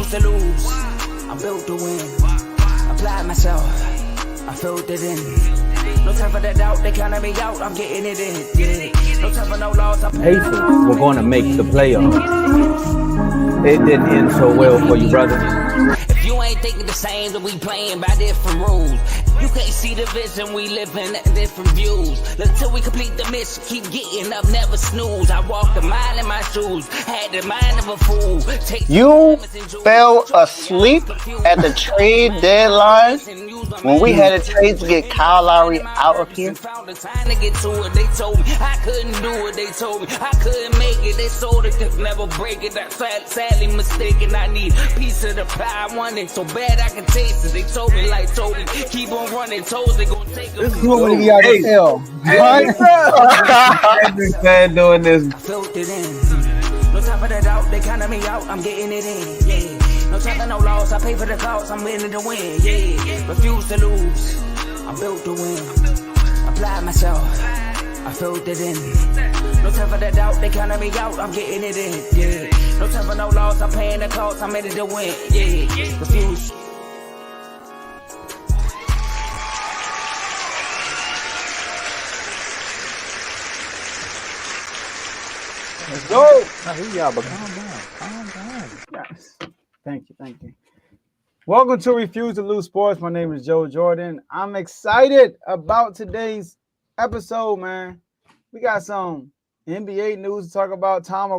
refuse to lose. I'm built to win. Apply myself. I filled it in. No time for the doubt. They counted me out. I'm getting it in. Yeah. No time for no loss. Pacers were going to make the playoffs. It didn't end so well for you, brother. If you ain't thinking the same, then we playing by different rules. You can't see the vision, we living at different views. Until we complete the mission, keep getting up, never snooze. I walked a mile in my shoes, had the mind of a fool. You fell asleep at the trade deadline when we had a trade to get Kyle Lowry out of here. They told me I couldn't do it. They told me I couldn't make it. They sold it, could never break it. That's sadly mistaken. I need a piece of the pie. I want it so bad I can taste it. They told me like Toby, keep on running. Toes they gonna take this is what we got to tell. Every fan doing this. I felt it in. No time for the doubt. They counted me out. I'm getting it in. Yeah. No time for no loss. I pay for the cost. I'm winning to win. Yeah. Refuse to lose. I'm built to win. Apply myself. I filled it in. No time for the doubt. They counted me out. I'm getting it in. Yeah. No time for no loss. I'm paying the cost. I'm in it to win. Yeah. Refuse. Let's go. Yeah, but calm down. Yes. Thank you. Welcome to Refuse to Lose Sports. My name is Joe Jordan. I'm excited about today's episode, man. We got some NBA news to talk about. Tomo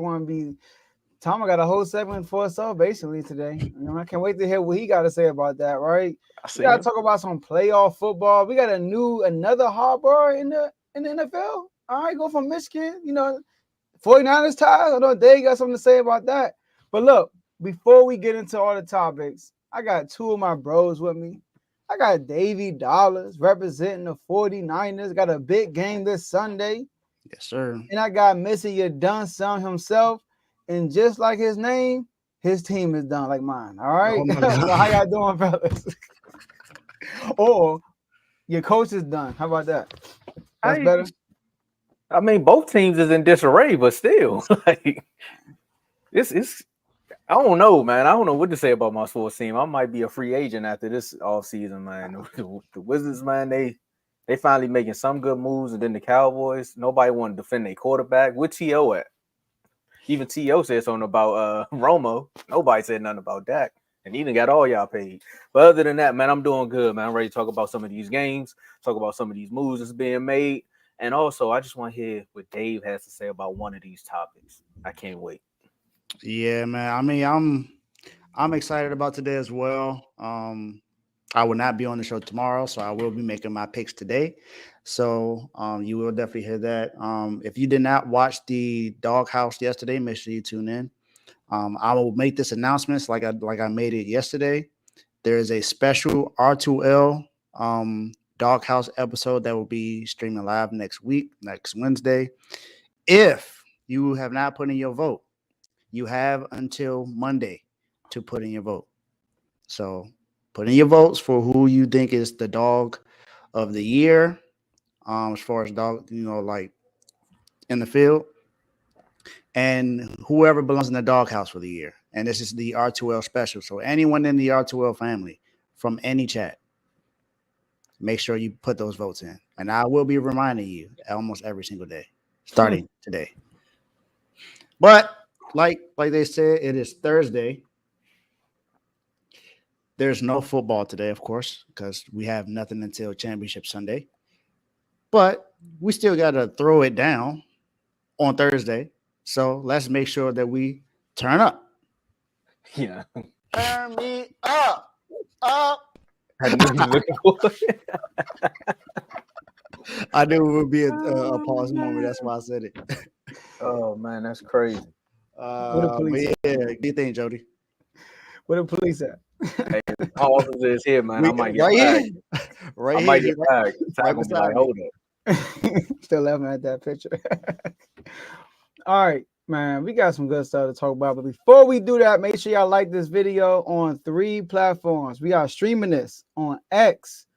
got a whole segment for us all basically today. I can't wait to hear what he got to say about that, right? We got to talk about some playoff football. We got another Harbaugh in the NFL. All right, go from Michigan, 49ers ties. I know Dave got something to say about that. But look, before we get into all the topics, I got two of my bros with me. I got Davey Dollars representing the 49ers. Got a big game this Sunday. Yes, sir. And I got Missy your done son himself. And just like his name, his team is done like mine. All right? So how y'all doing, fellas? Or your coach is done. How about that? That's better. I mean, both teams is in disarray, but still, like, it's. I don't know, man. I don't know what to say about my sports team. I might be a free agent after this offseason, man. The Wizards, man, they finally making some good moves, and then the Cowboys. Nobody want to defend their quarterback. Where T.O. at? Even T.O. said something about Romo. Nobody said nothing about Dak, and he done got all y'all paid. But other than that, man, I'm doing good, man. I'm ready to talk about some of these games, talk about some of these moves that's being made. And also, I just want to hear what Dave has to say about one of these topics. I can't wait. Yeah, man. I mean, I'm excited about today as well. I will not be on the show tomorrow, so I will be making my picks today. So you will definitely hear that. If you did not watch the Doghouse yesterday, make sure you tune in. I will make this announcement like I made it yesterday. There is a special R2L Doghouse episode that will be streaming live next Wednesday. If you have not put in your vote, you have until Monday to put in your vote. So put in your votes for who you think is the dog of the year, as far as dog, like in the field, and whoever belongs in the doghouse for the year. And this is the R2L special. So anyone in the R2L family from any chat, make sure you put those votes in. And I will be reminding you almost every single day, starting today. But like they said, it is Thursday. There's no football today, of course, because we have nothing until Championship Sunday. But we still got to throw it down on Thursday. So let's make sure that we turn up. Yeah. Turn me up. I knew you looking for it. I knew it would be a pause moment. That's why I said it. Oh, man, that's crazy. What do you think, Jody? Where the police at? Hey, officer is here, man. I might get bagged. I might get bagged. Like, hold up. Still laughing at that picture. All right, man. We got some good stuff to talk about. But before we do that, make sure y'all like this video on 3 platforms. We are streaming this on X,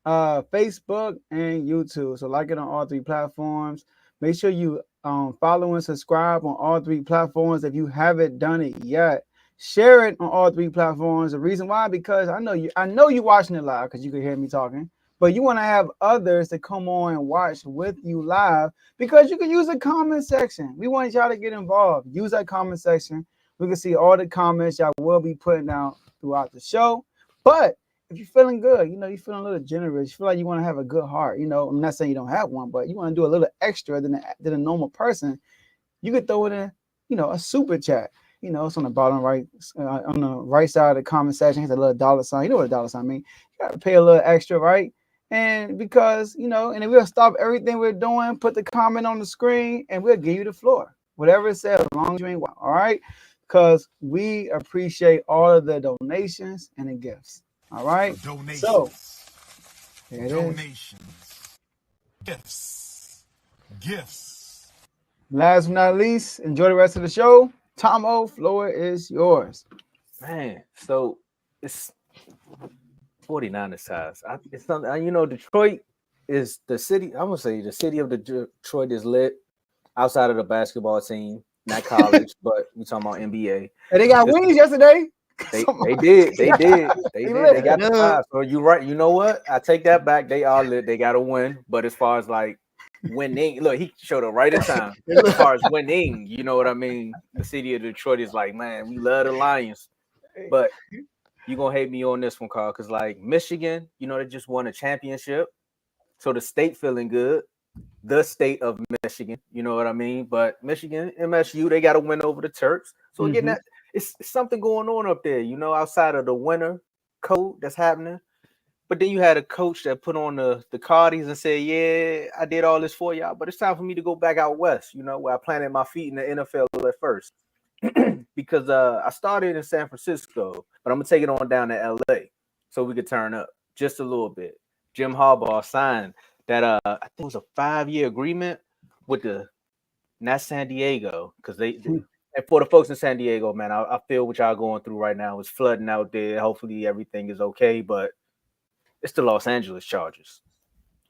Facebook, and YouTube. So like it on all 3 platforms. Make sure you follow and subscribe on all 3 platforms if you haven't done it yet. Share it on all 3 platforms. The reason why, because I know you watching it live because you can hear me talking, but you want to have others to come on and watch with you live because you can use a comment section. We want y'all to get involved. Use that comment section. We can see all the comments y'all will be putting down throughout the show. But if you're feeling good, you're feeling a little generous, you feel like you want to have a good heart, I'm not saying you don't have one, but you want to do a little extra than a normal person, you could throw it in, a super chat. It's on the bottom right, on the right side of the comment section. It's a little dollar sign. You know what a dollar sign means. You got to pay a little extra, right? And because, and then we'll stop everything we're doing, put the comment on the screen, and we'll give you the floor. Whatever it says, as long as you ain't wild, all right? Because we appreciate all of the donations and the gifts. All right. Donations. So there it Donations. Gifts. Last but not least, enjoy the rest of the show. Tomo, floor is yours. Man, so it's 49 size. It's something, Detroit is the city. I'm gonna say the city of Detroit is lit outside of the basketball team, not college, but we talking about NBA. And they got wings yesterday. They did. They got the 5. So you're right. You know what? I take that back. They are lit. They got to win. But as far as like winning, look, he showed up right in time. As far as winning, you know what I mean? The city of Detroit is like, man, we love the Lions. But you're going to hate me on this one, Carl, because like Michigan, they just won a championship. So the state feeling good. The state of Michigan, you know what I mean? But Michigan, MSU, they got to win over the Turks. So again, that it's something going on up there, outside of the winter code that's happening. But then you had a coach that put on the cardies and said, yeah, I did all this for y'all, but it's time for me to go back out west, where I planted my feet in the NFL at first. Because I started in San Francisco, but I'm going to take it on down to LA so we could turn up just a little bit. Jim Harbaugh signed that I think it was a 5-year agreement with not San Diego, because and for the folks in San Diego, man, I feel what y'all going through right now. It's flooding out there. Hopefully everything is okay, but it's the Los Angeles Chargers.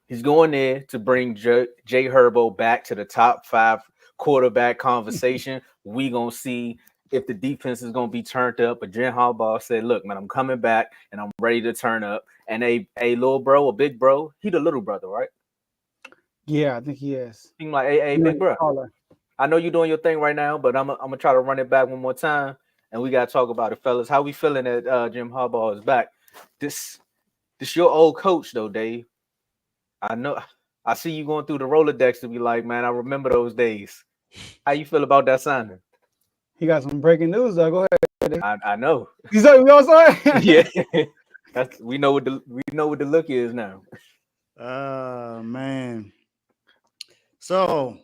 He's going there to bring Jay Harbaugh back to the top 5 quarterback conversation. We gonna see if the defense is gonna be turned up. But Jim Harbaugh said, "Look, man, I'm coming back and I'm ready to turn up." And a little bro, a big bro, he the little brother, right? Yeah, I think he is. He's like, hey, big bro. I know you're doing your thing right now, but I'm gonna try to run it back one more time, and we gotta talk about it, fellas. How we feeling that Jim Harbaugh is back? This your old coach though, Dave. I know. I see you going through the Rolodex to be like, man, I remember those days. How you feel about that signing? He got some breaking news though. Go ahead, Dave. I know. You saw we all saw it? Yeah. We know what the look is now. Man. So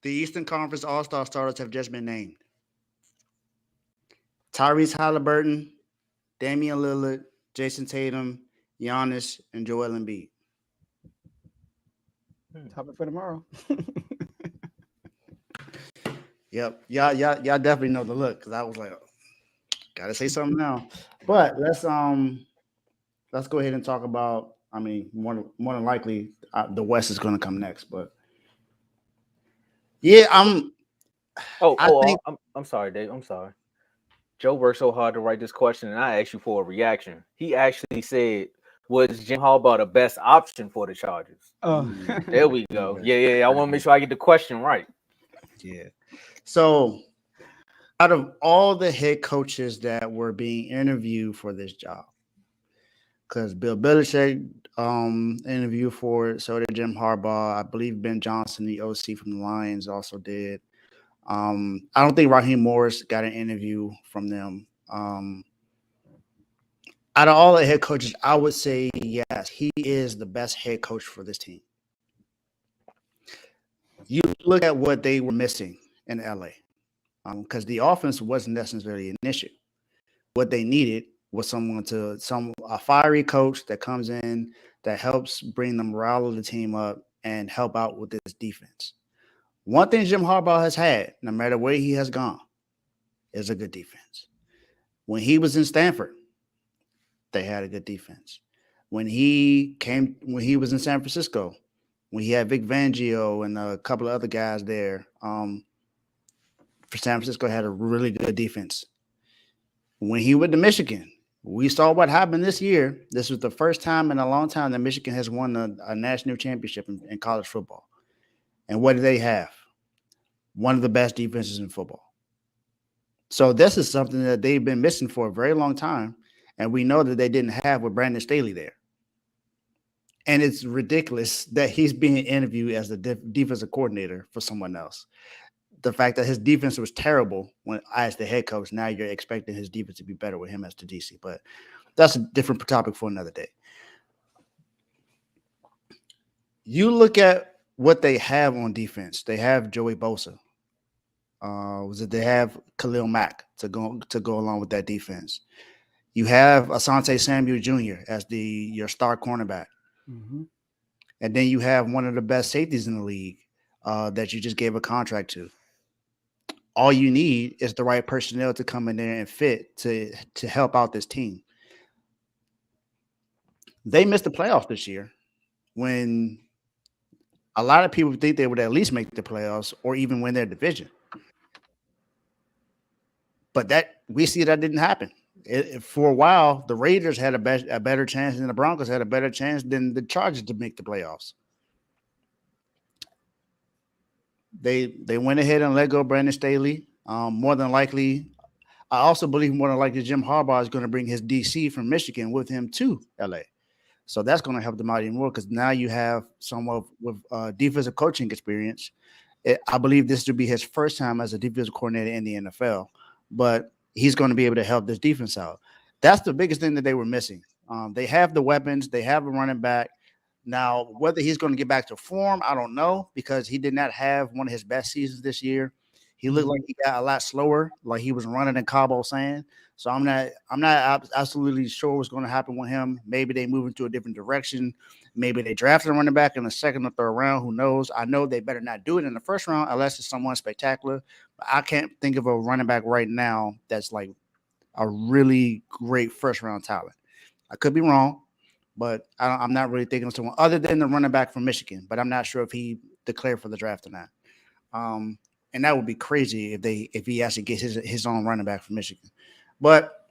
the Eastern Conference All-Star starters have just been named. Tyrese Halliburton, Damian Lillard, Jason Tatum, Giannis, and Joel Embiid. Topic for tomorrow. Yep. Y'all definitely know the look, because I was like, gotta say something now. But let's go ahead and talk about. I mean, more than likely, the West is going to come next. But yeah, I'm sorry, Dave. I'm sorry. Joe worked so hard to write this question, and I asked you for a reaction. He actually said, "Was Jim Harbaugh the best option for the Chargers?" Oh, there we go. Yeah. I want to make sure I get the question right. Yeah. So, out of all the head coaches that were being interviewed for this job, because Bill Belichick interviewed for it, so did Jim Harbaugh. I believe Ben Johnson, the OC from the Lions, also did. I don't think Raheem Morris got an interview from them. Out of all the head coaches, I would say yes, he is the best head coach for this team. You look at what they were missing in LA, because the offense wasn't necessarily an issue. What they needed was a fiery coach that comes in, that helps bring the morale of the team up and help out with this defense. One thing Jim Harbaugh has had, no matter where he has gone, is a good defense. When he was in Stanford, they had a good defense. When he was in San Francisco, when he had Vic Fangio and a couple of other guys there, for San Francisco had a really good defense. when he went to Michigan, we saw what happened this year. This was the first time in a long time that Michigan has won a national championship in college football. And what do they have? One of the best defenses in football. So this is something that they've been missing for a very long time. And we know that they didn't have with Brandon Staley there. And it's ridiculous that he's being interviewed as the defensive coordinator for someone else. The fact that his defense was terrible when as the head coach, now you're expecting his defense to be better with him as the DC. But that's a different topic for another day. You look at what they have on defense. They have Joey Bosa. They have Khalil Mack to go along with that defense. You have Asante Samuel Jr. as your star cornerback. Mm-hmm. And then you have one of the best safeties in the league that you just gave a contract to. All you need is the right personnel to come in there and fit to help out this team. They missed the playoffs this year when a lot of people think they would at least make the playoffs or even win their division. But that we see that didn't happen. For a while, the Raiders had a better chance and the Broncos had a better chance than the Chargers to make the playoffs. They went ahead and let go Brandon Staley. More than likely, I also believe more than likely Jim Harbaugh is going to bring his DC from Michigan with him to LA. So that's going to help them out even more because now you have someone with defensive coaching experience. I believe this would be his first time as a defensive coordinator in the NFL, but he's going to be able to help this defense out. That's the biggest thing that they were missing. They have the weapons. They have a running back. Now, whether he's going to get back to form, I don't know because he did not have one of his best seasons this year. He looked like he got a lot slower, like he was running in Cabo sand. So I'm not absolutely sure what's going to happen with him. Maybe they move into a different direction. Maybe they draft a running back in the second or third round. Who knows? I know they better not do it in the first round unless it's someone spectacular. But I can't think of a running back right now that's like a really great first round talent. I could be wrong, but I'm not really thinking of someone other than the running back from Michigan. But I'm not sure if he declared for the draft or not. And that would be crazy if he actually gets his own running back from Michigan. But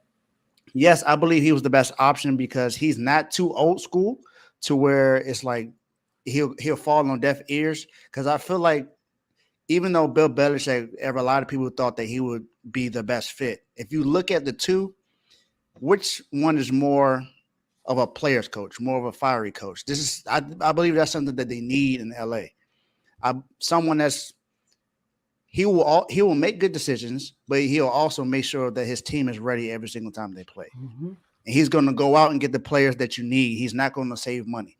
yes, I believe he was the best option because he's not too old school to where it's like he'll fall on deaf ears. Because I feel like even though Bill Belichick, a lot of people thought that he would be the best fit. If you look at the two, which one is more of a player's coach, more of a fiery coach? I believe that's something that they need in LA. Someone that's he will make good decisions, but he'll also make sure that his team is ready every single time they play. Mm-hmm. And he's going to go out and get the players that you need. He's not going to save money.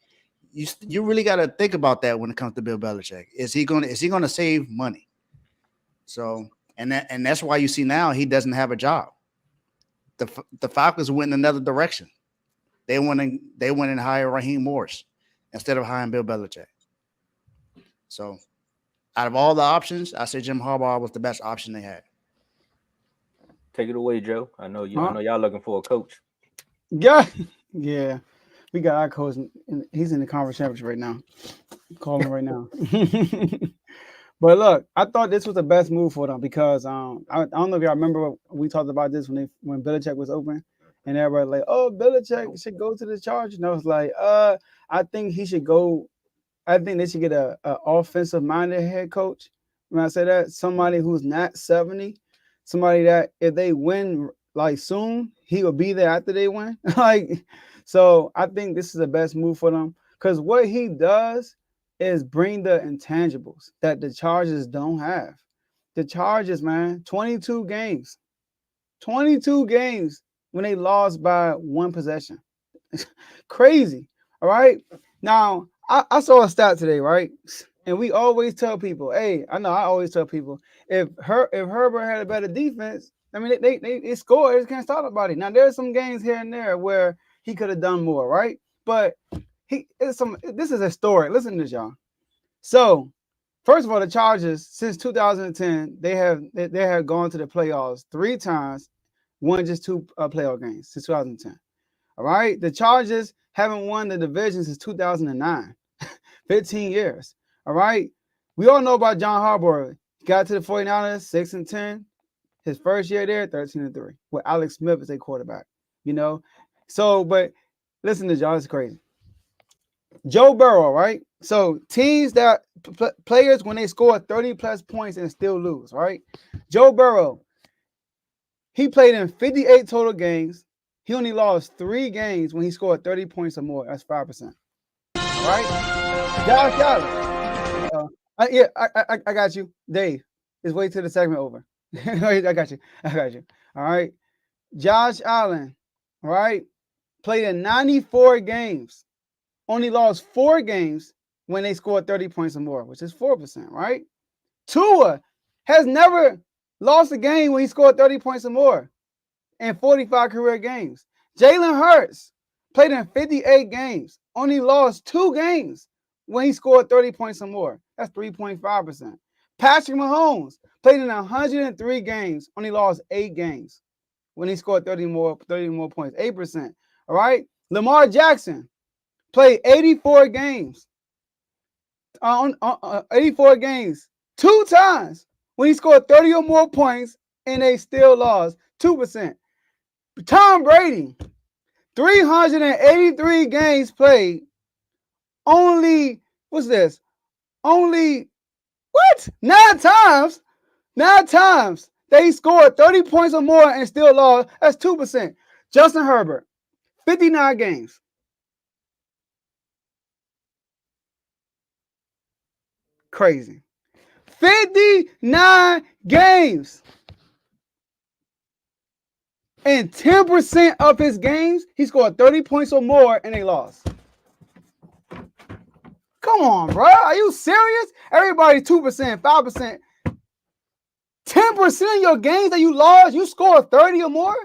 You really got to think about that when it comes to Bill Belichick. Is he going to save money? So and that's why you see now he doesn't have a job. The Falcons went in another direction. They went and hired Raheem Morris instead of hiring Bill Belichick. So out of all the options, I say Jim Harbaugh was the best option they had. Take it away, Joe. I know y'all looking for a coach. Yeah. We got our coach. He's in the conference championship right now. Call him right now. But look, I thought this was the best move for them because I don't know if y'all remember we talked about this when Belichick was open, and everybody like, oh, Belichick should go to the Chargers. And I was like, I think he should go. I think they should get a offensive-minded head coach. When I say that, somebody who's not 70, somebody that if they win like soon, he will be there after they win. So I think this is the best move for them because what he does is bring the intangibles that the Chargers don't have. The Chargers, man, 22 games when they lost by one possession. Crazy. All right. Now, I saw a stat today, right? And we always tell people, hey, I always tell people, if Herbert had a better defense, I mean, they score, they can't stop nobody. Now, there's some games here and there where he could have done more, right? But this is historic. Listen to this, y'all. So, first of all, the Chargers, since 2010, they have gone to the playoffs 3 times, won just 2 playoff games since 2010. All right? The Chargers haven't won the division since 2009. 15 years. All right. We all know about John Harbaugh. Got to the 49ers, 6-10. His first year there, 13-3, with Alex Smith as a quarterback. You know, so but listen to y'all, it's crazy. Joe Burrow, right? So teams that players when they score 30 plus points and still lose, right? Joe Burrow, he played in 58 total games. He only lost 3 games when he scored 30 points or more. That's 5%. All right, Josh Allen. I got you, Dave. Just wait till the segment over. I got you. All right, Josh Allen, all right, played in 94 games. Only lost 4 games when they scored 30 points or more, which is 4%, right? Tua has never lost a game when he scored 30 points or more in 45 career games. Jalen Hurts played in 58 games, only lost 2 games when he scored 30 points or more. That's 3.5%. Patrick Mahomes played in 103 games, only lost 8 games when he scored 30 more points, 8%. All right? Lamar Jackson played 84 games. 84 games 2 times when he scored 30 or more points and they still lost 2%. Tom Brady, 383 games played. Only 9 times. 9 times they scored 30 points or more and still lost. That's 2%. Justin Herbert, 59 games. Crazy. 59 games. And 10% of his games, he scored 30 points or more and they lost. Come on, bro. Are you serious? Everybody 2%, 5%. 10% of your games that you lost, you scored 30 or more?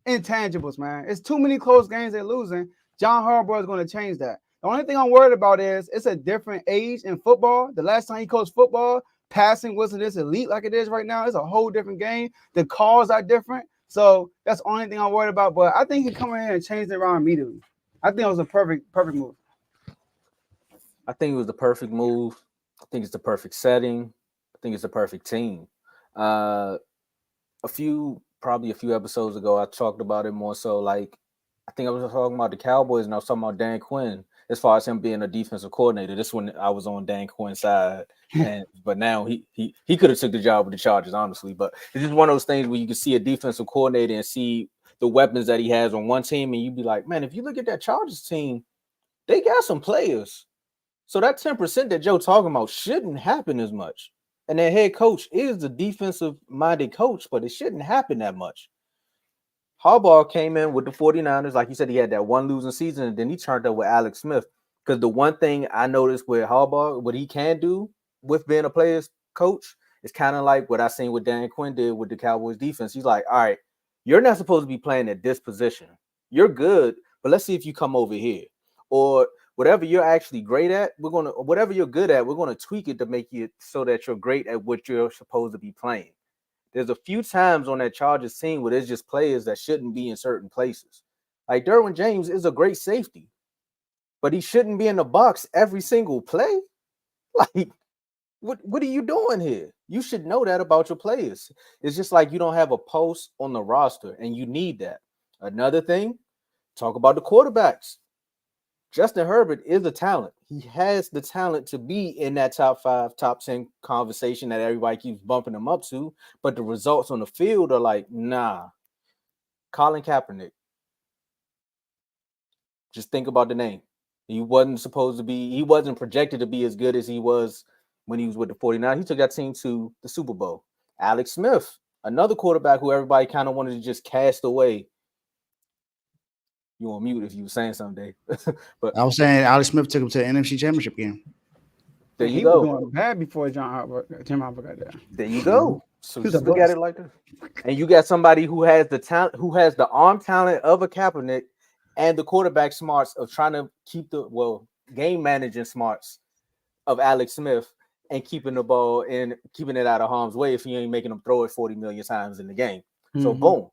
Intangibles, man. It's too many close games they're losing. John Harbaugh is going to change that. The only thing I'm worried about is it's a different age in football. The last time he coached football, passing wasn't this elite like it is right now. It's a whole different game. The calls are different. So that's the only thing I'm worried about. But I think he come in here and changed it around immediately. I think it was a perfect move. I think it was the perfect move. I think it's the perfect setting. I think it's the perfect team. A few episodes ago, I talked about it more so like I think I was talking about the Cowboys and I was talking about Dan Quinn as far as him being a defensive coordinator. This one I was on Dan Quinn's side, but now he could have took the job with the Chargers, honestly. But it's just one of those things where you can see a defensive coordinator and see the weapons that he has on one team, and you'd be like, man, if you look at that Chargers team, they got some players. So that 10% that Joe talking about shouldn't happen as much. And their head coach is the defensive-minded coach, but it shouldn't happen that much. Harbaugh came in with the 49ers. Like you said, he had that one losing season, and then he turned up with Alex Smith. Because the one thing I noticed with Harbaugh, what he can do with being a player's coach, is kind of like what I seen what Dan Quinn did with the Cowboys defense. He's like, all right, you're not supposed to be playing at this position. You're good, but let's see if you come over here. Or whatever you're actually great at, whatever you're good at, we're going to tweak it to make it so that you're great at what you're supposed to be playing. There's a few times on that Chargers team where there's just players that shouldn't be in certain places. Like Derwin James is a great safety, but he shouldn't be in the box every single play. Like, what are you doing here? You should know that about your players. It's just like you don't have a post on the roster, and you need that. Another thing, talk about the quarterbacks. Justin Herbert is a talent. He has the talent to be in that top 5, top 10 conversation that everybody keeps bumping him up to, but the results on the field are like, nah. Colin Kaepernick. Just think about the name. He wasn't projected to be as good as he was when he was with the 49ers. He took that team to the Super Bowl. Alex Smith, another quarterback who everybody kind of wanted to just cast away. You on mute if you were saying something, Dave. But I was saying Alex Smith took him to the NFC Championship game. There you he go. was doing bad before Tim Harbaugh got there. There you go. So He's just a look at bust. it like this. And you got somebody who has the talent, who has the arm talent of a Kaepernick and the quarterback smarts of trying to keep game managing smarts of Alex Smith and keeping the ball and keeping it out of harm's way if you ain't making him throw it 40 million times in the game. So boom.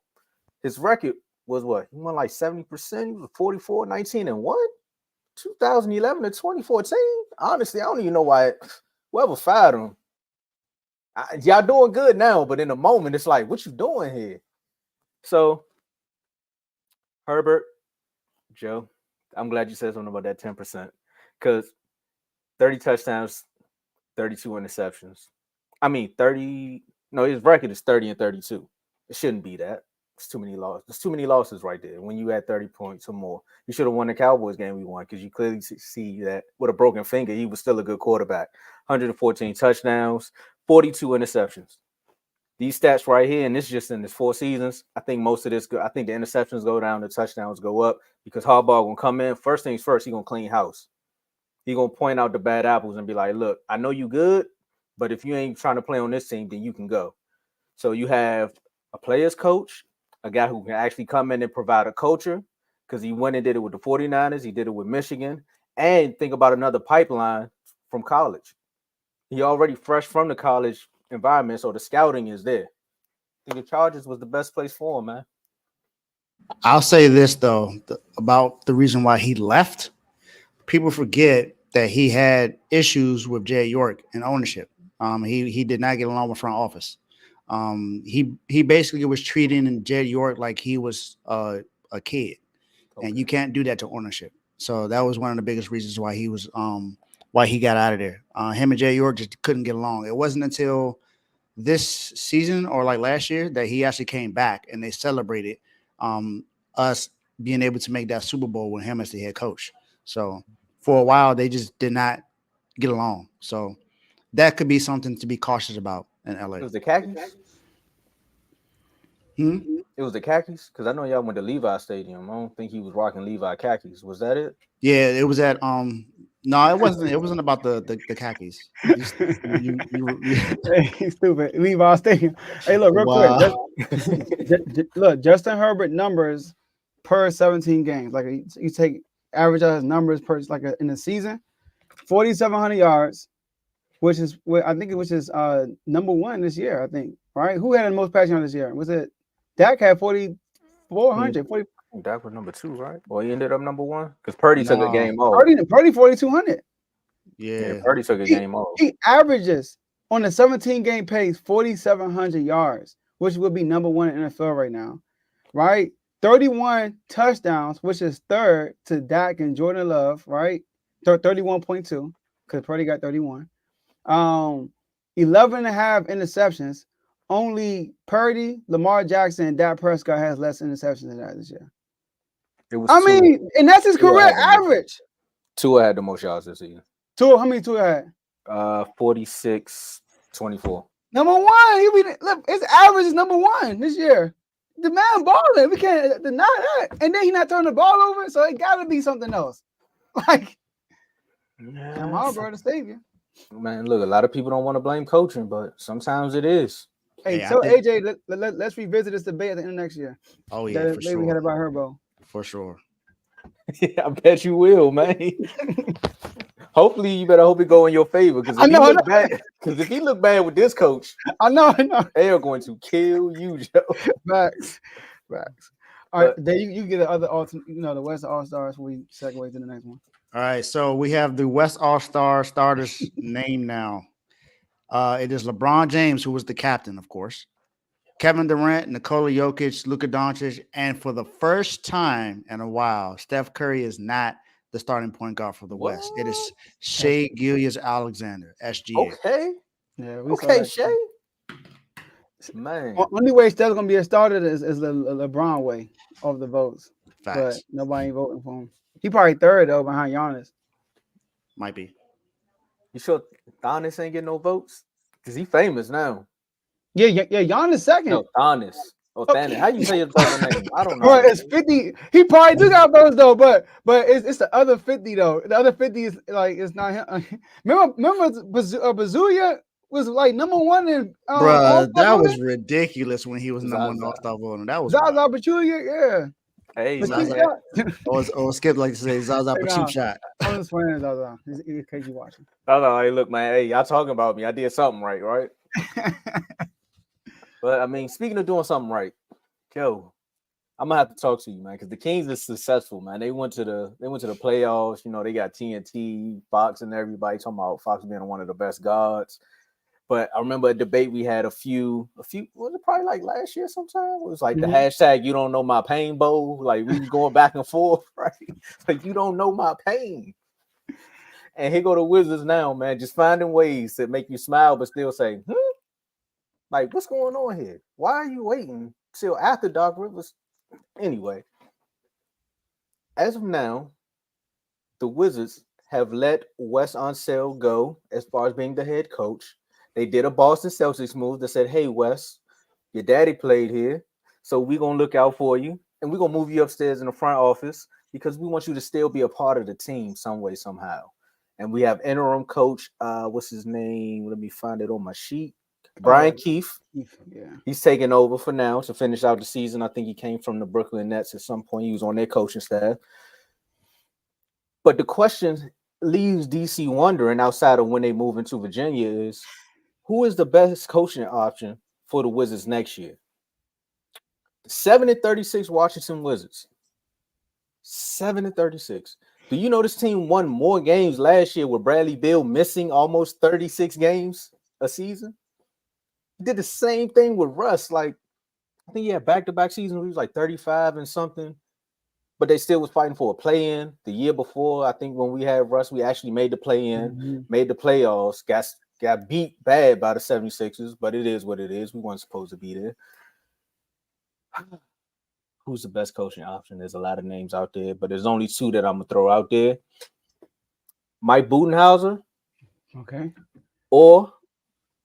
His record was what? He won like 70%. He was 44, 19 and 1. 2011 to 2014. Honestly, I don't even know why whoever fired him. y'all doing good now, but in the moment, it's like, what you doing here? So, Herbert, Joe, I'm glad you said something about that 10%, because 30 touchdowns, 32 interceptions. I mean, 30. No, his record is 30 and 32. It shouldn't be that. It's too many losses. There's too many losses right there. When you had 30 points or more, you should have won the Cowboys game we won, because you clearly see that with a broken finger, he was still a good quarterback. 114 touchdowns, 42 interceptions. These stats right here, and this is just in his 4 seasons. I think most of this, I think the interceptions go down, the touchdowns go up, because Harbaugh gonna come in. First things first, he gonna clean house. He gonna point out the bad apples and be like, "Look, I know you good, but if you ain't trying to play on this team, then you can go." So you have a player's coach, a guy who can actually come in and provide a culture, because he went and did it with the 49ers. He did it with Michigan. And think about another pipeline from college. He already fresh from the college environment, so the scouting is there. I think the Chargers was the best place for him, man. I'll say this, though, about the reason why he left. People forget that he had issues with Jed York and ownership. He did not get along with front office. He basically was treating Jed York like he was a kid, and you can't do that to ownership. So that was one of the biggest reasons why he was why he got out of there. Him and Jed York just couldn't get along. It wasn't until this season or like last year that he actually came back and they celebrated us being able to make that Super Bowl with him as the head coach. So for a while they just did not get along. So that could be something to be cautious about in LA. It was the khakis? It was the khakis? Because I know y'all went to Levi Stadium. I don't think he was rocking Levi khakis. Was that it? Yeah, it was at no, it wasn't. It wasn't about the khakis. Hey, stupid. Levi Stadium. Hey, look, real quick. Look, Justin Herbert numbers per 17 games. Like you take average out his numbers per in a season, 4,700 yards, which is number one this year. I think. Right? Who had the most passing yards this year? Was it Dak had 4,400? Dak was number 2, right? Well, he ended up number 1 because Purdy took a game off. Purdy 4,200. Yeah, Purdy took a game off. He averages on a 17-game pace 4,700 yards, which would be number 1 in NFL right now, right? 31 touchdowns, which is third to Dak and Jordan Love, right? 31.2 because Purdy got 31. 11 and a half interceptions. Only Purdy, Lamar Jackson, and Dak Prescott has less interceptions than that this year. And that's his career average. Tua had the most yards this season. How many Tua had? 46, 24. Number 1. His average is number 1 this year. The man balling. We can't deny that. And then he not throwing the ball over, so it got to be something else. Like, I'm Harbaugh to save you. Man, look, a lot of people don't want to blame coaching, but sometimes it is. Hey, so AJ, let's revisit this debate at the end of next year. Oh yeah, for sure. We had about Harbaugh. For sure. Yeah, I bet you will, man. Hopefully, you better hope it go in your favor, because if he look bad with this coach, I know, they are going to kill you, Joe. Facts. All right, then you get the other the West All Stars before we segue to the next one. All right, so we have the West All-Star starters name now. It is LeBron James, who was the captain, of course. Kevin Durant, Nikola Jokic, Luka Doncic, and for the first time in a while, Steph Curry is not the starting point guard for the West. It is Shai Gilgeous-Alexander, SGA. Okay. Yeah. Okay, Shai. Man. Only way Steph's gonna be a starter is the LeBron way of the votes. Facts. But nobody ain't voting for him. He probably third though behind Giannis. Might be. You sure Giannis ain't getting no votes? Because he famous now. Yeah, Giannis second. No, Giannis. Oh, Thanos. How you say his brother name? I don't know. Bro, it's 50. He probably do got votes though, but it's the other 50 though. The other 50 is like it's not him. Remember Bazuya was like number 1 in. Bro, that was ridiculous when he was number 1 All-Star voting. That was Zaza Pachulia, yeah. Hey, or Skip like to say Zaza for cheap shot. I'm just playing Zaza. In case you watching. Hey, look, man. Hey, y'all talking about me? I did something right? But I mean, speaking of doing something right, Joe, I'm gonna have to talk to you, man, because the Kings is successful, man. They went to the playoffs. They got TNT, Fox, and everybody talking about Fox being one of the best guards. But I remember a debate we had a few was it probably like last year sometime? It was like the Mhm. hashtag you don't know my pain bowl. Like we was going back and forth, right? Like you don't know my pain. And here go the Wizards now, man, just finding ways to make you smile but still say, like, what's going on here? Why are you waiting till after Doc Rivers? Anyway, as of now, the Wizards have let Wes Unseld go as far as being the head coach. They did a Boston Celtics move that said, hey, Wes, your daddy played here, so we're going to look out for you, and we're going to move you upstairs in the front office because we want you to still be a part of the team some way, somehow. And we have interim coach, what's his name? Let me find it on my sheet. Brian Keefe. Yeah. He's taking over for now to finish out the season. I think he came from the Brooklyn Nets at some point. He was on their coaching staff. But the question leaves DC wondering, outside of when they move into Virginia, is who is the best coaching option for the Wizards next year? 7-36 Washington Wizards. 7-36. Do you know this team won more games last year with Bradley Beal missing almost 36 games a season? He did the same thing with Russ. Like, I think he had back-to-back seasons where he was like 35 and something. But they still was fighting for a play-in. The year before, I think when we had Russ, we actually made the play-in, made the playoffs, got beat bad by the 76ers, but it is what it is. We weren't supposed to be there. Who's the best coaching option? There's a lot of names out there, but there's only two that I'm going to throw out there. Mike Budenholzer. Okay. Or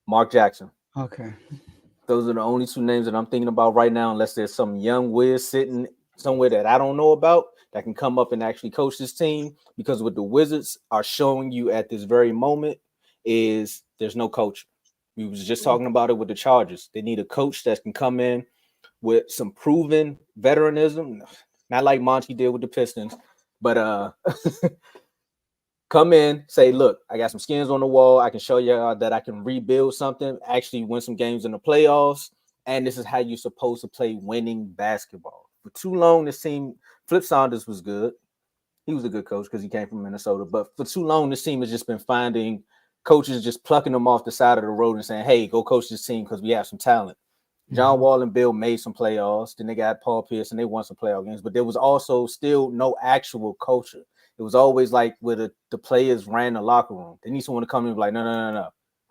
Mark Jackson. Okay. Those are the only two names that I'm thinking about right now, unless there's some young whiz sitting somewhere that I don't know about that can come up and actually coach this team, because what the Wizards are showing you at this very moment is there's no coach. We was just talking about it with the Chargers. They need a coach that can come in with some proven veteranism, not like Monty did with the Pistons, but come in, say, look, I got some skins on the wall. I can show you that I can rebuild something, actually win some games in the playoffs, and this is how you're supposed to play winning basketball. For too long, this team, Flip Saunders was good. He was a good coach because he came from Minnesota. But for too long, this team has just been finding coaches just plucking them off the side of the road and saying, hey, go coach this team because we have some talent. John Wall and Bill made some playoffs. Then they got Paul Pierce and they won some playoff games. But there was also still no actual culture. It was always like where the players ran the locker room. They need someone to come in and be like, no.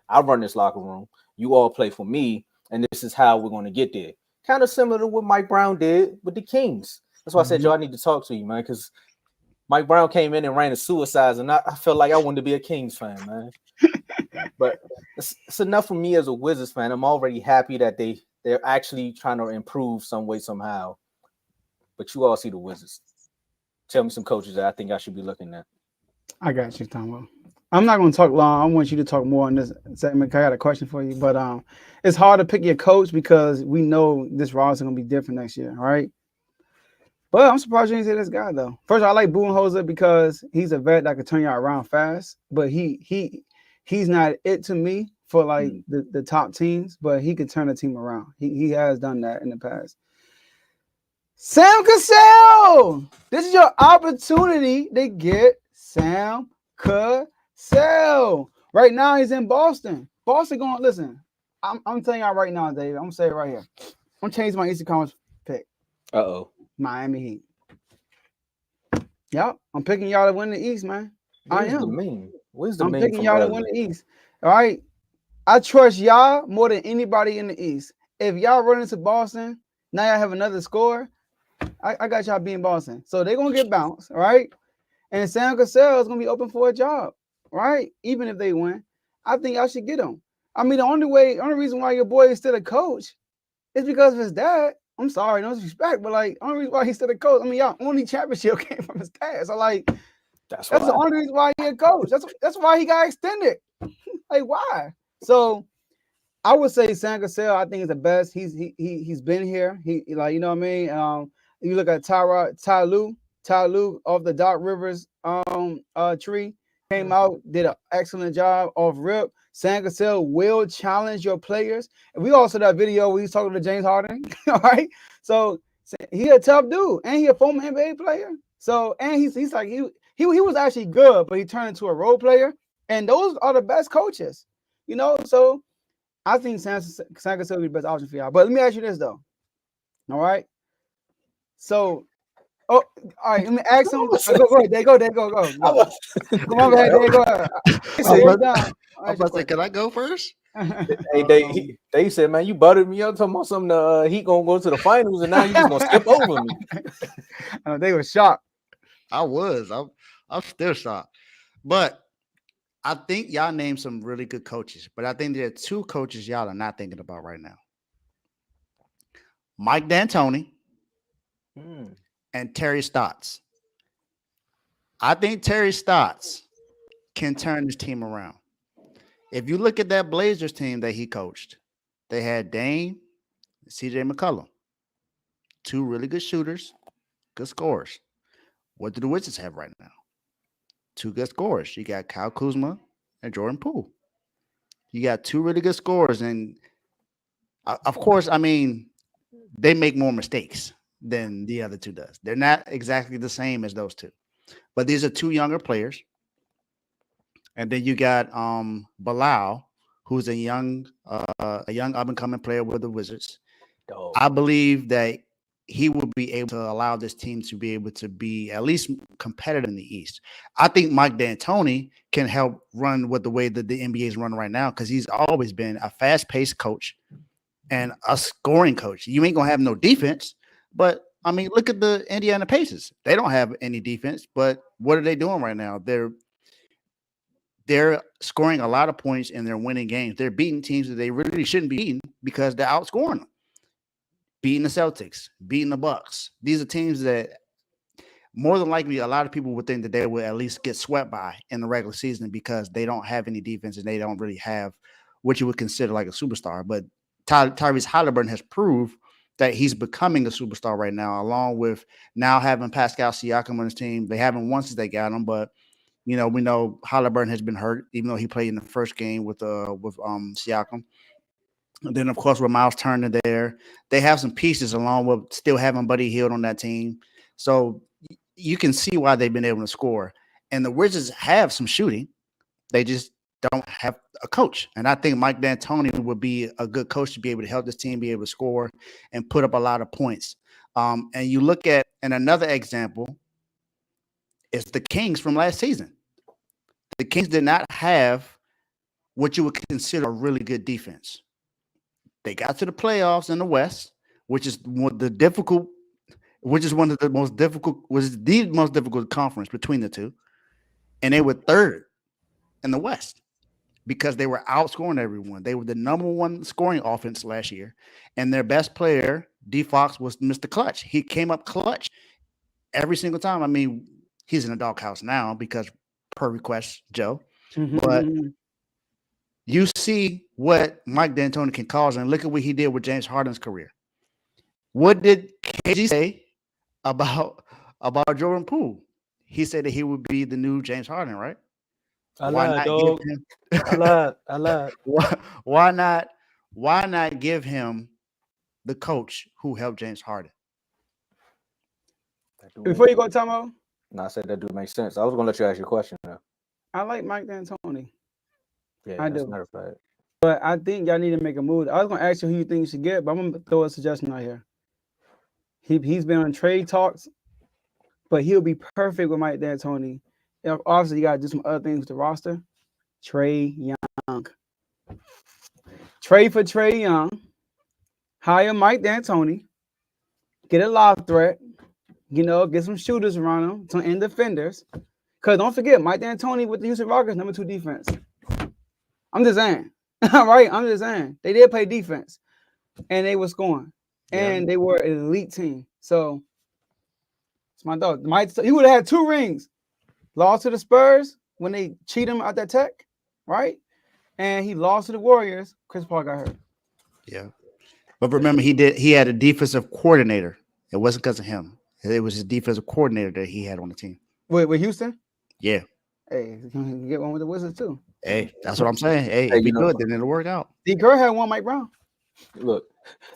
I run this locker room. You all play for me, and this is how we're going to get there. Kind of similar to what Mike Brown did with the Kings. That's why I said, I need to talk to you, man, because Mike Brown came in and ran the suicides, and I felt like I wanted to be a Kings fan, man. But it's enough for me as a Wizards fan. I'm already happy that they're actually trying to improve some way, somehow. But you all see the Wizards. Tell me some coaches that I think I should be looking at. I got you, Tomo. I'm not going to talk long. I want you to talk more on this segment. I got a question for you, but it's hard to pick your coach because we know this roster is going to be different next year, right? But I'm surprised you didn't say this guy, though. First, I like Budenholzer because he's a vet that can turn you around fast, but he's not it to me for like the top teams, but he can turn a team around. He has done that in the past. Sam Cassell! This is your opportunity to get Sam Cassell. Right now, he's in Boston. Boston going, listen, I'm telling y'all right now, Dave. I'm going to say it right here. I'm changing my Eastern Conference pick. Uh-oh. Miami Heat. Yep, I'm picking y'all to win the East, man. Where's the meme? I'm picking y'all to win the East. All right? I trust y'all more than anybody in the East. If y'all run into Boston, now y'all have another score. I got y'all being Boston. So they're going to get bounced, right? And Sam Cassell is going to be open for a job, right? Even if they win. I think y'all should get him. I mean, the only reason why your boy is still a coach is because of his dad. I'm sorry, no disrespect, but like, only reason why he's still a coach. I mean, y'all only championship came from his dad. So like, that's the only reason why he's a coach. That's why he got extended. Like, why? So I would say Sam Cassell, I think, is the best. He's been here. He like, you know what I mean? You look at Ty Lue off the Doc Rivers tree, came out, did an excellent job off rip. Sam Cassell will challenge your players. And we also that video where he's talking to James Harden. All right. So he a tough dude, and he a former NBA player. So and he's like he was actually good, but he turned into a role player. And those are the best coaches, you know. So I think San Francisco will be the best option for y'all. But let me ask you this though. All right. So, all right. Let me ask him. Go ahead. There you go. Go. Come on, man. There you go. I'm about to say, can I go first? Hey, they said, man, you buttered me up talking about something. He gonna go to the finals, and now you just gonna skip over me. They were shocked. I was. I'm still shocked. But I think y'all named some really good coaches. But I think there are two coaches y'all are not thinking about right now. Mike D'Antoni and Terry Stotts. I think Terry Stotts can turn this team around. If you look at that Blazers team that he coached, they had Dame, CJ McCollum, two really good shooters, good scorers. What do the Wizards have right now? Two good scorers. You got Kyle Kuzma and Jordan Poole. You got two really good scorers. And of course, I mean, they make more mistakes than the other two does. They're not exactly the same as those two. But these are two younger players. And then you got Bilal, who's a young up-and-coming player with the Wizards. I believe that he will be able to allow this team to be able to be at least competitive in the East. I think Mike D'Antoni can help run with the way that the NBA is running right now because he's always been a fast-paced coach and a scoring coach. You ain't going to have no defense, but, I mean, look at the Indiana Pacers. They don't have any defense, but what are they doing right now? They're scoring a lot of points and they're winning games. They're beating teams that they really shouldn't be beating because they're outscoring them. Beating the Celtics, beating the Bucks. These are teams that more than likely a lot of people would think that they will at least get swept by in the regular season because they don't have any defense and they don't really have what you would consider like a superstar. But Tyrese Halliburton has proved that he's becoming a superstar right now, along with now having Pascal Siakam on his team. They haven't won since they got him, but you know, we know Halliburton has been hurt, even though he played in the first game with Siakam. And then, of course, with Miles Turner there, they have some pieces along with still having Buddy Hield on that team. So you can see why they've been able to score. And the Wizards have some shooting. They just don't have a coach. And I think Mike D'Antoni would be a good coach to be able to help this team be able to score and put up a lot of points. And you look at, and another example is the Kings from last season. The Kings did not have what you would consider a really good defense. They got to the playoffs in the West, which is one of the most difficult conference between the two. And they were third in the West because they were outscoring everyone. They were the number one scoring offense last year. And their best player, D Fox, was Mr. Clutch. He came up clutch every single time. I mean, he's in a doghouse now because per request, Joe. But you see what Mike D'Antoni can cause, and look at what he did with James Harden's career. What did KG say about Jordan Poole? He said that he would be the new James Harden, right? I lied. Why not give him the coach who helped James Harden? Before you go, Tomo. No, I said that do make sense. I was gonna let you ask your question now. I like Mike D'Antoni. Yeah, I do. But I think y'all need to make a move. I was gonna ask you who you think you should get, but I'm gonna throw a suggestion out here. He's been on trade talks, but he'll be perfect with Mike D'Antoni. Obviously, you gotta do some other things with the roster. Trae Young. Trade for Trae Young. Hire Mike D'Antoni. Get a lob threat. You know, get some shooters around him, some end defenders. Because don't forget, Mike D'Antoni with the Houston Rockets, number 2 defense. I'm just saying. All right, I'm just saying. They did play defense. And they were scoring. And they were an elite team. So, it's my dog. He would have had 2 rings. Lost to the Spurs when they cheat him out that tech, right? And he lost to the Warriors. Chris Paul got hurt. Yeah. But remember, he had a defensive coordinator. It wasn't because of him. It was his defensive coordinator that he had on the team. Wait, with Houston? Yeah. Hey, you get one with the Wizards too. Hey, that's what I'm saying. Hey, it'd be good, then it'll work out. D. Kerr had one Mike Brown. Look,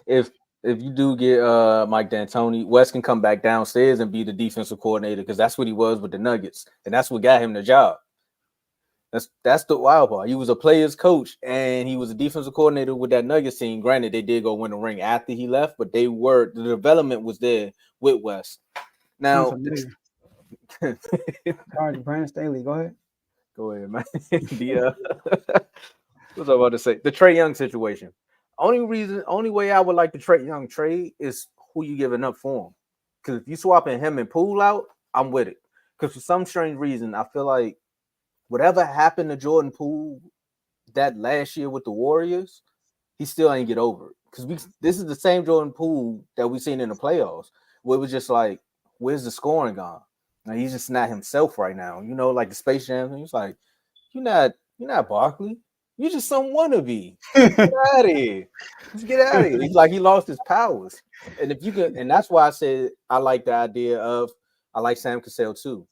if you do get Mike D'Antoni, West can come back downstairs and be the defensive coordinator because that's what he was with the Nuggets, and that's what got him the job. That's the wild part. He was a player's coach, and he was a defensive coordinator with that Nuggets team. Granted, they did go win the ring after he left, but the development was there with West. Now, Sorry, Brandon Staley. Go ahead. Go ahead, man. What's I about to say? The Trae Young situation. Only way I would like the Trae Young trade is who you giving up for him. Because if you swapping him and Poole out, I'm with it. Because for some strange reason, I feel like whatever happened to Jordan Poole that last year with the Warriors, he still ain't get over it. Because this is the same Jordan Poole that we seen in the playoffs, where it was just like, where's the scoring gone? Now he's just not himself right now. You know, like the Space Jam. He's like, you're not Barkley. You're just some wannabe. Get out of here. Just get out of here. He's like he lost his powers. And if you can, and that's why I said I like the idea of I like Sam Cassell too.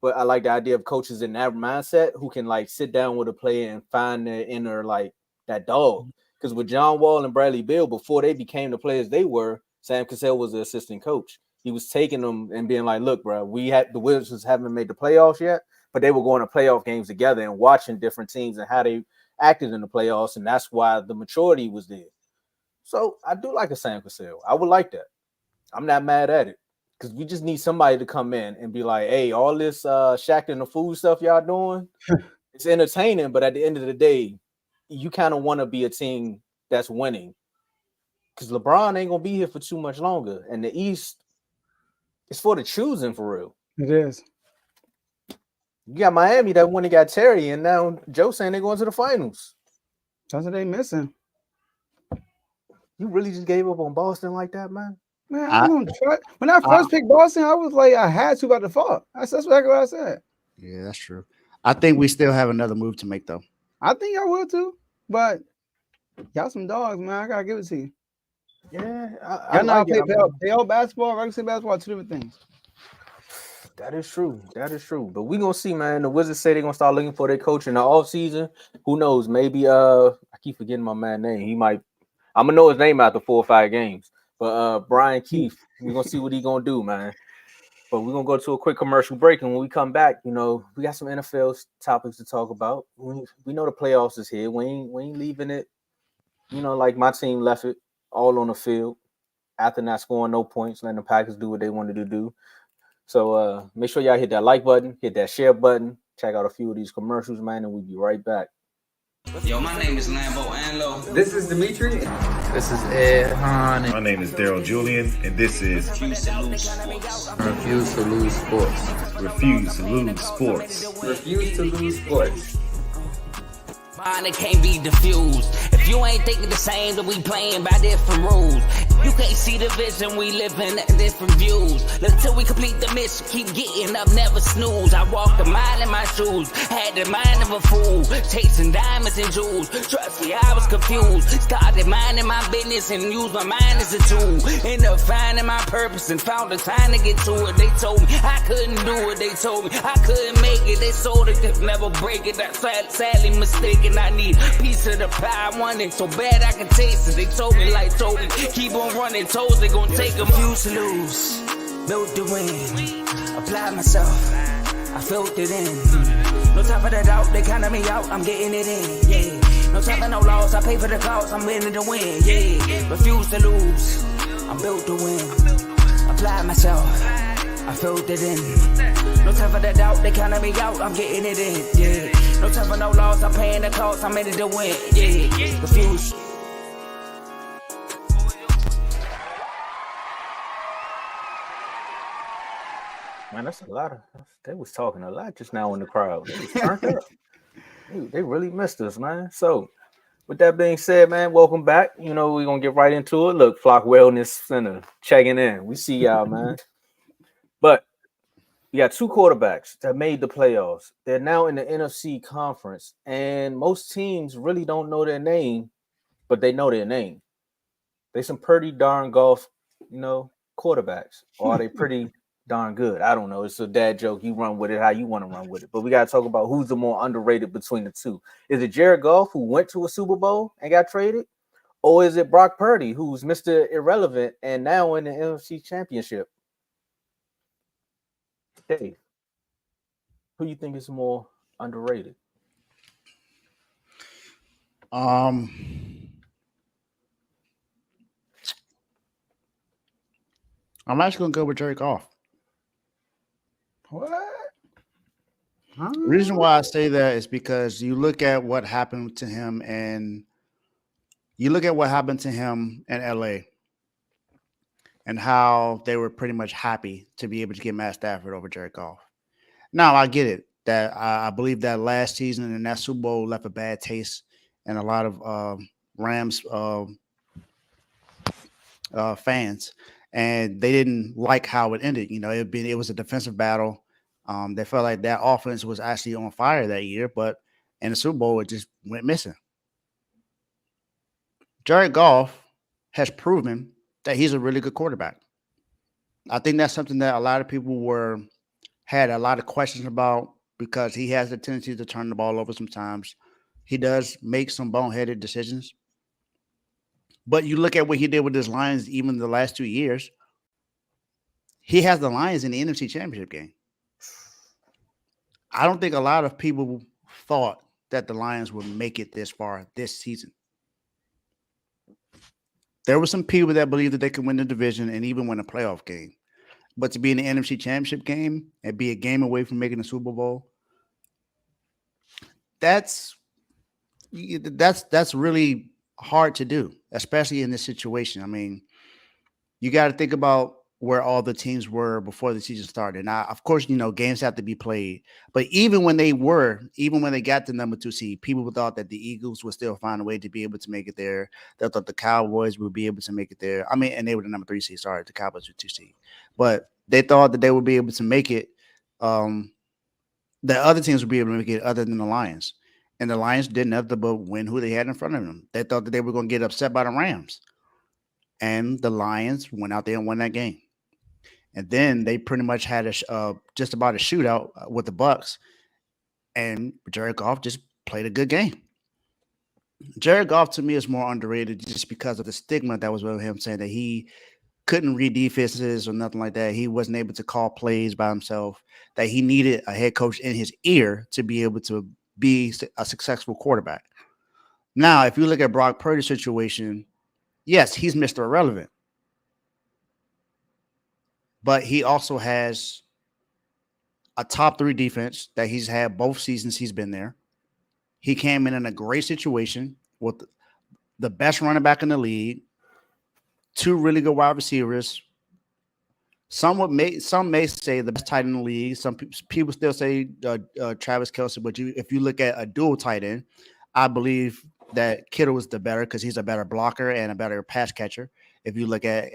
But I like the idea of coaches in that mindset who can like sit down with a player and find their inner like that dog. Because with John Wall and Bradley Beal, before they became the players they were, Sam Cassell was the assistant coach. He was taking them and being like, look, bro, the Wizards haven't made the playoffs yet, but they were going to playoff games together and watching different teams and how they acted in the playoffs. And that's why the maturity was there. So I do like a Sam Cassell. I would like that. I'm not mad at it because we just need somebody to come in and be like, hey, all this Shaq and the food stuff y'all doing, it's entertaining. But at the end of the day, you kind of want to be a team that's winning because LeBron ain't going to be here for too much longer. And the East, it's for the choosing for real. It is. You got Miami that when he got Terry, and now Joe saying they're going to the finals. That's what they missing. You really just gave up on Boston like that, man? Man, I don't try. When I first picked Boston, I was like, I had to by default. That's exactly what I said. Yeah, that's true. I think we still have another move to make, though. I think I will too, but y'all some dogs, man. I gotta give it to you. Yeah, I know play all basketball, regular season basketball, two different things. That is true. But we're gonna see, man. The Wizards say they're gonna start looking for their coach in the offseason. Who knows? Maybe I keep forgetting my man's name. He might I'm gonna know his name after 4 or 5 games. But Brian Keefe, we're gonna see what he's gonna do, man. But we're gonna go to a quick commercial break, and when we come back, we got some NFL topics to talk about. We know the playoffs is here. We ain't leaving it, like my team left it all on the field after not scoring no points, letting the Packers do what they wanted to do. So make sure y'all hit that like button, hit that share button, check out a few of these commercials, man, and we'll be right back. Yo, my name is Lambo Anlo. This is Dimitri. This is Ed Hahn. My name is Daryl Julian, and this is Refuse to Lose Sports. Refuse to Lose Sports. Refuse to Lose Sports. Mine, it can't be diffused. If you ain't thinking the same, then we playing by different rules. You can't see the vision, we living at different views. Until we complete the mission, keep getting up, never snooze. I walked a mile in my shoes, had the mind of a fool, chasing diamonds and jewels. Trust me, I was confused. Started minding my business and used my mind as a tool. Ended up finding my purpose and found the time to get to it. They told me I couldn't do it. They told me I couldn't make it. They sold it, could never break it. That's sadly mistaken. I need a piece of the pie. I want it so bad I can taste it. They told me, keep on running toes. They gon' take them. Refuse to lose, built to win. Apply myself, I felt it in. No time for the doubt, they counted me out. I'm getting it in, yeah. No time for no loss, I pay for the cost. I'm winning to win, yeah. Refuse to lose, I'm built to win. Apply myself, I felt it in. No time for the doubt, they counted me out. I'm getting it in, yeah. No time for no loss, I'm paying the cost. I'm in it to win, yeah. Refuse. Man, that's a lot of. They was talking a lot just now in the crowd. They was turned up. They really missed us, man. So, with that being said, man, welcome back. We're gonna get right into it. Look, Flock Wellness Center checking in. We see y'all, man. But we got 2 quarterbacks that made the playoffs. They're now in the NFC conference, and most teams really don't know their name, but they know their name. They some pretty darn Goff, quarterbacks. Or are they pretty darn good? I don't know. It's a dad joke. You run with it how you want to run with it. But we got to talk about who's the more underrated between the two. Is it Jared Goff, who went to a Super Bowl and got traded? Or is it Brock Purdy, who's Mr. Irrelevant and now in the NFC Championship? Dave, who you think is more underrated? I'm actually gonna go with Jared Goff. What? Huh? The reason why I say that is because you look at what happened to him in LA and how they were pretty much happy to be able to get Matt Stafford over Jared Goff. Now I get it that I believe that last season and that Super Bowl left a bad taste in a lot of Rams fans, and they didn't like how it ended. You know, it was a defensive battle. They felt like that offense was actually on fire that year, but in the Super Bowl, it just went missing. Jared Goff has proven that he's a really good quarterback. I think that's something that a lot of people had a lot of questions about because he has the tendency to turn the ball over sometimes. He does make some boneheaded decisions. But you look at what he did with his Lions even the last 2 years, he has the Lions in the NFC Championship game. I don't think a lot of people thought that the Lions would make it this far this season. There were some people that believed that they could win the division and even win a playoff game. But to be in the NFC Championship game and be a game away from making the Super Bowl, that's really hard to do, especially in this situation. I mean, you got to think about where all the teams were before the season started. Now, of course, you know, games have to be played. But even when they got the number 2 seed, people thought that the Eagles would still find a way to be able to make it there. They thought the Cowboys would be able to make it there. I mean, and they were the number 3 seed. Sorry, the Cowboys were 2 seed. But they thought that they would be able to make it. The other teams would be able to make it other than the Lions. And the Lions did nothing but win who they had in front of them. They thought that they were going to get upset by the Rams. And the Lions went out there and won that game. And then they pretty much had just about a shootout with the Bucs. And Jared Goff just played a good game. Jared Goff, to me, is more underrated just because of the stigma that was with him, saying that he couldn't read defenses or nothing like that. He wasn't able to call plays by himself, that he needed a head coach in his ear to be able to be a successful quarterback. Now, if you look at Brock Purdy's situation, yes, he's Mr. Irrelevant. But he also has a top 3 defense that he's had both seasons he's been there. He came in a great situation with the best running back in the league, 2 really good wide receivers. Some may say the best tight end in the league. Some people still say Travis Kelce. But if you look at a dual tight end, I believe that Kittle is the better because he's a better blocker and a better pass catcher. If you look at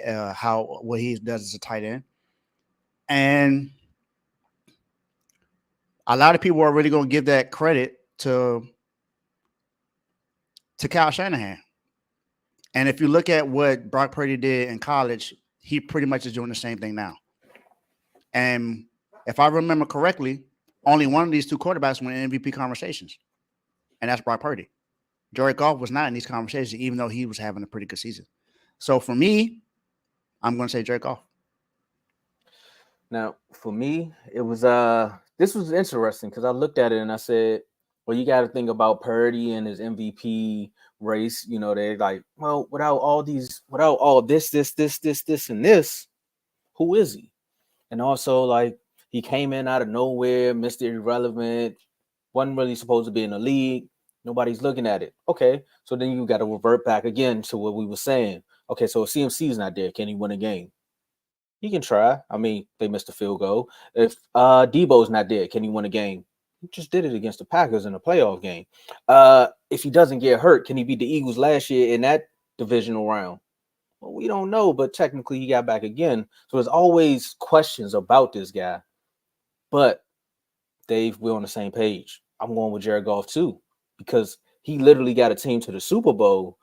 what he does as a tight end. And a lot of people are really going to give that credit to Kyle Shanahan. And if you look at what Brock Purdy did in college, he pretty much is doing the same thing now. And if I remember correctly, only one of these 2 quarterbacks went in MVP conversations, and that's Brock Purdy. Jared Goff was not in these conversations, even though he was having a pretty good season. So for me, I'm going to say Jared Goff. Now, for me, it was this was interesting because I looked at it and I said, well, you got to think about Purdy and his MVP race. You know, they're like, well, without all this, and this, who is he? And also, like, he came in out of nowhere, Mr. Irrelevant, wasn't really supposed to be in the league. Nobody's looking at it. Okay, so then you got to revert back again to what we were saying. Okay, so if CMC's not there, can he win a game? He can try. I mean, they missed a field goal. If Debo's not there, can he win a game? He just did it against the Packers in a playoff game. If he doesn't get hurt, can he beat the Eagles last year in that divisional round? Well, we don't know, but technically he got back again. So there's always questions about this guy. But, Dave, we're on the same page. I'm going with Jared Goff too because he literally got a team to the Super Bowl.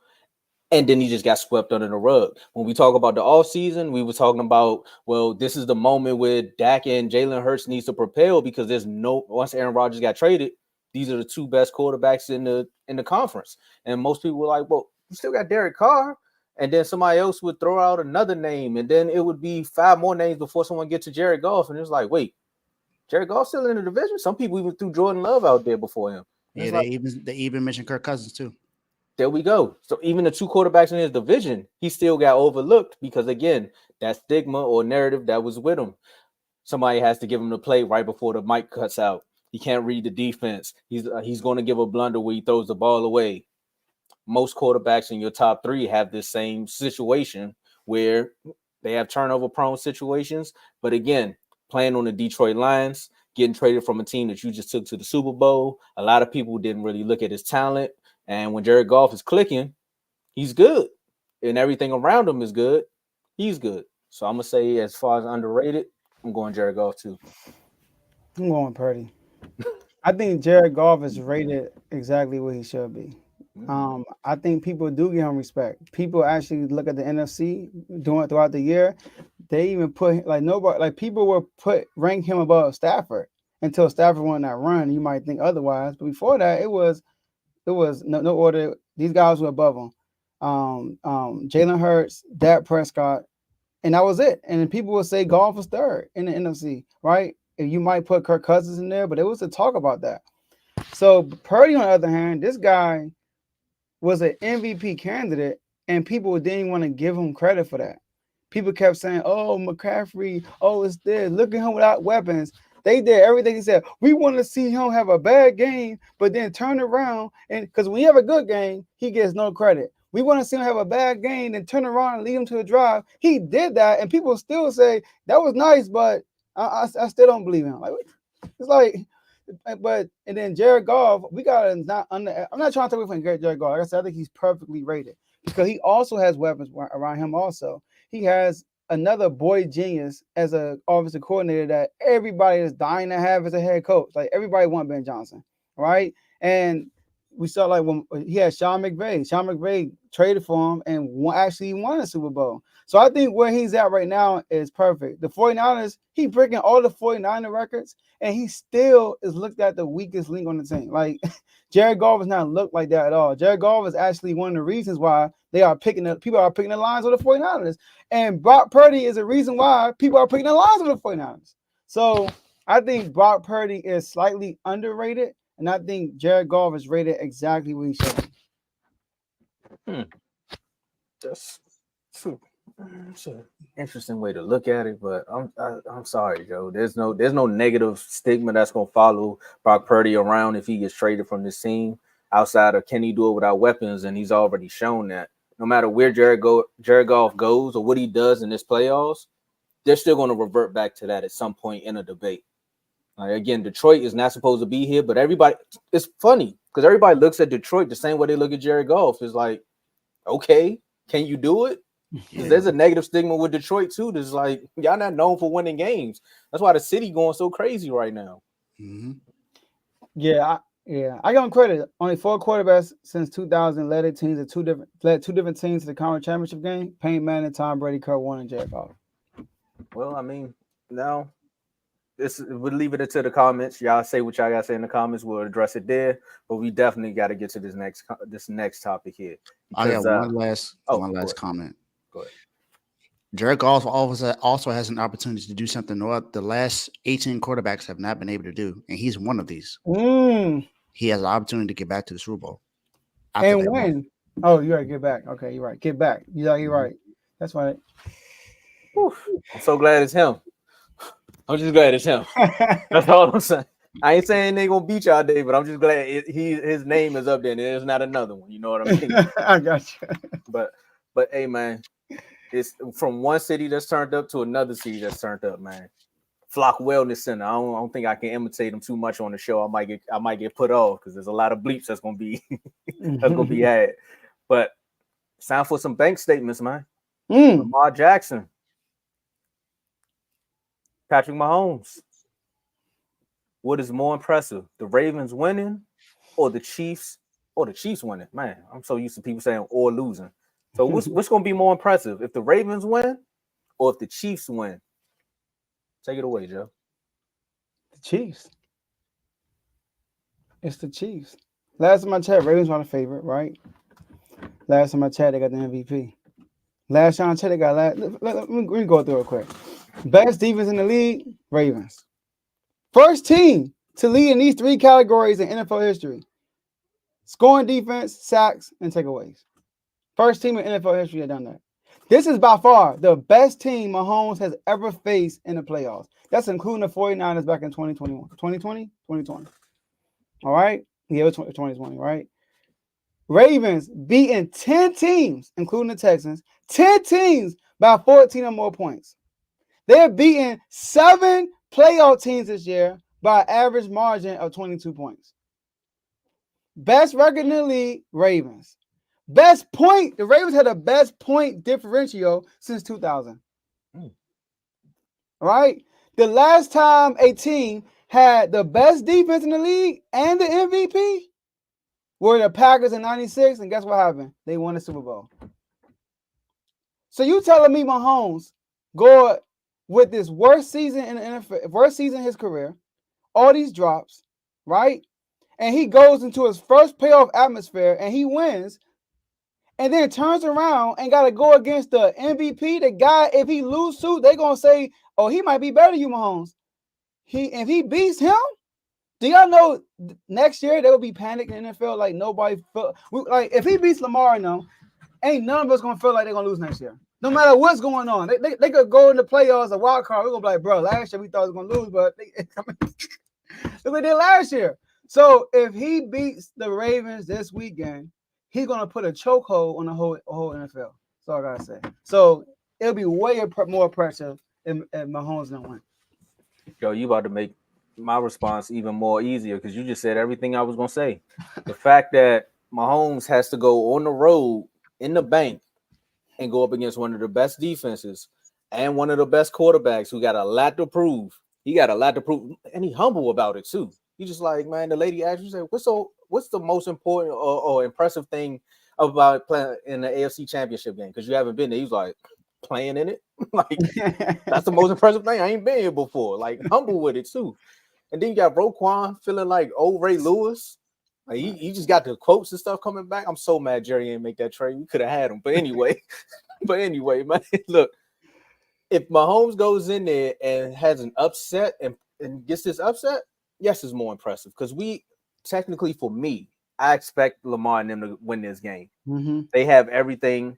And then he just got swept under the rug. When we talk about the offseason, we were talking about, well, this is the moment where Dak and Jalen Hurts needs to propel because once Aaron Rodgers got traded, these are the 2 best quarterbacks in the conference. And most people were like, well, you still got Derek Carr. And then somebody else would throw out another name. And then it would be 5 more names before someone gets to Jared Goff. And it's like, wait, Jared Goff's still in the division? Some people even threw Jordan Love out there before him. Yeah, they even mentioned Kirk Cousins too. there we go. So even the two quarterbacks in his division, he still got overlooked because, again, that stigma or narrative that was with him. Somebody has to give him the play right before the mic cuts out. He can't read the defense. He's going to give a blunder where he throws the ball away. Most quarterbacks in your top three have this same situation where they have turnover-prone situations. But again, playing on the Detroit Lions, getting traded from a team that you just took to the Super Bowl, a lot of people didn't really look at his talent. And when Jared Goff is clicking, he's good. And everything around him is good. He's good. So I'm going to say as far as underrated, I'm going Jared Goff too. I'm going Purdy. I think Jared Goff is rated exactly what he should be. I think people do give him respect. People actually look at the NFC throughout the year. They even put people will rank him above Stafford until Stafford won that run. You might think otherwise, but before that, it was no order. These guys were above him. Jalen Hurts, Dak Prescott, and that was it. And then people will say Goff was third in the NFC, right? And you might put Kirk Cousins in there, but it was to talk about that. So Purdy, on the other hand, this guy was an MVP candidate, and people didn't want to give him credit for that. People kept saying, "Oh, McCaffrey, oh, it's this. Look at him without weapons." They did everything he said. We want to see him have a bad game, but then turn around, and because when you have a good game, he gets no credit. We want to see him have a bad game, then turn around and lead him to a drive. He did that, and people still say that was nice, but I still don't believe him. Like, it's like, but and then Jared Goff, we got to not under. I'm not trying to take away from Jared Goff. Like I said, I think he's perfectly rated because he also has weapons around him. Also, he has another boy genius as an offensive coordinator that everybody is dying to have as a head coach. Like everybody want Ben Johnson, right? And we saw like when he had Sean McVay. Sean McVay traded for him and actually won a Super Bowl. So I think where he's at right now is perfect. The 49ers, he breaking all the 49er records, and he still is looked at the weakest link on the team. Like Jared Goff is not looked like that at all. Jared Goff is actually one of the reasons why people are picking the lines of the 49ers. And Brock Purdy is a reason why people are picking the lines of the 49ers. So I think Brock Purdy is slightly underrated, and I think Jared Goff is rated exactly what he should be. That's an interesting way to look at it, but I'm sorry, Joe. There's no negative stigma that's gonna follow Brock Purdy around if he gets traded from this team. Outside of can he do it without weapons, and he's already shown that. No matter where Jared Goff goes or what he does in this playoffs, they're still going to revert back to that at some point in a debate. Again, Detroit is not supposed to be here, but it's funny because everybody looks at Detroit the same way they look at Jared Goff. It's like, okay, can you do it? Yeah. There's a negative stigma with Detroit too. There's like, y'all not known for winning games. That's why the city going so crazy right now. Mm-hmm. Yeah, I give him credit. Only 4 quarterbacks since 2000 led two different teams to the conference championship game. Peyton Manning, Tom Brady, Kurt Warner, and Jared Goff. Well, I mean, now we'll leave it to the comments. Y'all say what y'all got to say in the comments. We'll address it there. But we definitely got to get to this next topic here. Because, I got one last comment. Go ahead. Jared Goff also has an opportunity to do something what the last 18 quarterbacks have not been able to do, and he's one of these. He has an opportunity to get back to the Super Bowl. And when? Oh, you're right. Get back. Okay, you're right. Get back. You're right. That's right. I'm so glad it's him. I'm just glad it's him. That's all I'm saying. I ain't saying they gonna beat y'all, Dave, but I'm just glad his name is up there. And there's not another one. You know what I mean? I got you. But hey, man, it's from one city that's turned up to another city that's turned up, man. Flock Wellness Center. I don't think I can imitate them too much on the show. I might get put off because there's a lot of bleeps that's gonna be had. But it's time for some bank statements, man. Lamar Jackson, Patrick Mahomes. What is more impressive, the Ravens winning or the Chiefs winning? Man, I'm so used to people saying or losing. So what's going to be more impressive, if the Ravens win or if the Chiefs win? Take it away, Joe. The Chiefs. It's the Chiefs. Last time I checked, Ravens were the favorite, right? Last time I checked, they got the MVP. Last time I checked, they got let me go through it quick. Best defense in the league, Ravens. First team to lead in these 3 categories in NFL history. Scoring defense, sacks, and takeaways. First team in NFL history that done that. This is by far the best team Mahomes has ever faced in the playoffs. That's including the 49ers back in 2021. 2020? All right? Yeah, it was 2020, right? Ravens beating 10 teams, including the Texans, 10 teams by 14 or more points. They're beating 7 playoff teams this year by an average margin of 22 points. Best record in the league, Ravens. Best point, the Ravens had the best point differential since 2000. All right? The last time a team had the best defense in the league and the MVP were the Packers in 96, and guess what happened? They won the Super Bowl. So you telling me Mahomes go with this worst season in the NFL, worst season in his career, all these drops, right? And he goes into his first playoff atmosphere and he wins, and then turns around and got to go against the MVP, the guy, if he lose to, they're going to say, oh, he might be better than you, Mahomes. If he beats him, do y'all know next year there will be panic in the NFL? Like nobody like if he beats Lamar and them, ain't none of us gonna feel like they're gonna lose next year. No matter what's going on. They could go in the playoffs, a wild card. We're gonna be like, bro, last year we thought we was gonna lose, but look what they did last year. So if he beats the Ravens this weekend, he's gonna put a chokehold on the whole NFL. That's all I gotta say. So it'll be way more pressure if Mahomes don't win. Yo, you about to make my response even more easier because you just said everything I was gonna say. The fact that Mahomes has to go on the road in the bank and go up against one of the best defenses and one of the best quarterbacks who got a lot to prove. He got a lot to prove, and he humble about it too. He just like, man, the lady asked you, say, what's the most important or impressive thing about playing in the AFC Championship game? Because you haven't been there. He's like, playing in it? Like, that's the most impressive thing. I ain't been here before. Like, humble with it too. And then you got Roquan feeling like old Ray Lewis. Like he just got the quotes and stuff coming back. I'm so mad Jerry didn't make that trade. We could have had him. But anyway, man, look, if Mahomes goes in there and has an upset and gets this upset, yes, it's more impressive. Because technically for me, I expect Lamar and them to win this game. Mm-hmm. They have everything.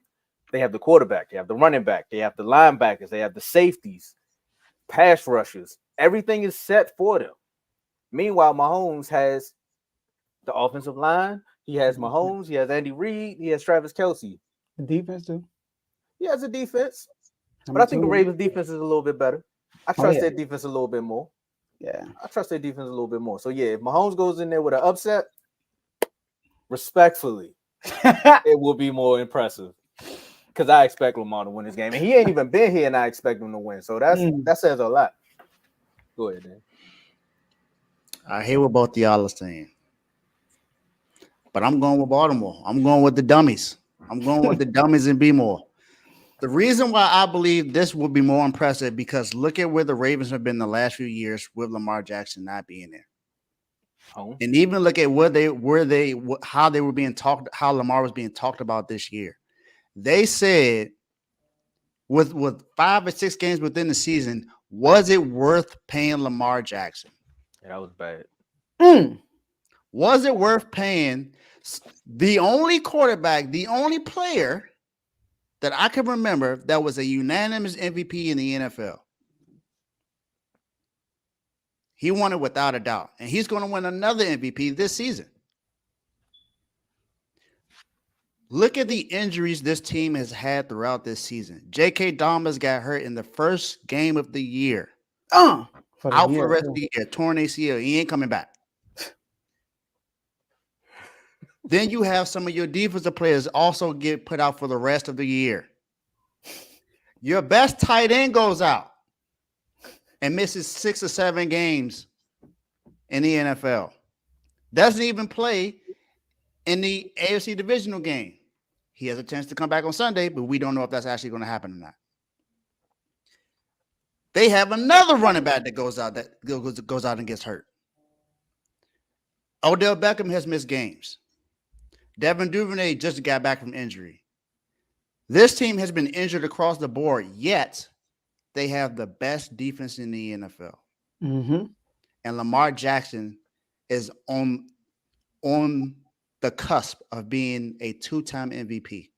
They have the quarterback. They have the running back. They have the linebackers. They have the safeties, pass rushers. Everything is set for them. Meanwhile, Mahomes has the offensive line. He has Mahomes. He has Andy Reid. He has Travis Kelce. The defense too. He has a defense. But I think the Ravens defense is a little bit better. I trust their defense a little bit more. Yeah. I trust their defense a little bit more. So, yeah, if Mahomes goes in there with an upset, respectfully, it will be more impressive. Because I expect Lamar to win this game. And he ain't even been here, and I expect him to win. So that says a lot. Go ahead, Dan. I hear what both of y'all are saying. But I'm going with Baltimore. I'm going with the dummies. I'm going with the dummies and be more. The reason why I believe this will be more impressive because look at where the Ravens have been the last few years with Lamar Jackson not being there. Oh. And even look at how they were being talked, how Lamar was being talked about this year. They said with 5 or 6 games within the season, was it worth paying Lamar Jackson? Yeah, that was bad. Was it worth paying the only quarterback, the only player that I can remember that was a unanimous MVP in the NFL? He won it without a doubt, and he's going to win another MVP this season. Look at the injuries this team has had throughout this season. J.K. Dobbins got hurt in the first game of the year. Out for the rest of the year, torn ACL. He ain't coming back. Then you have some of your defensive players also get put out for the rest of the year. Your best tight end goes out and misses 6 or 7 games in the NFL. Doesn't even play in the AFC divisional game. He has a chance to come back on Sunday, but we don't know if that's actually going to happen or not. They have another running back that goes out and gets hurt. Odell Beckham has missed games. Devin Duvernay just got back from injury. This team has been injured across the board, yet they have the best defense in the NFL. Mm-hmm. And Lamar Jackson is on the cusp of being a 2-time MVP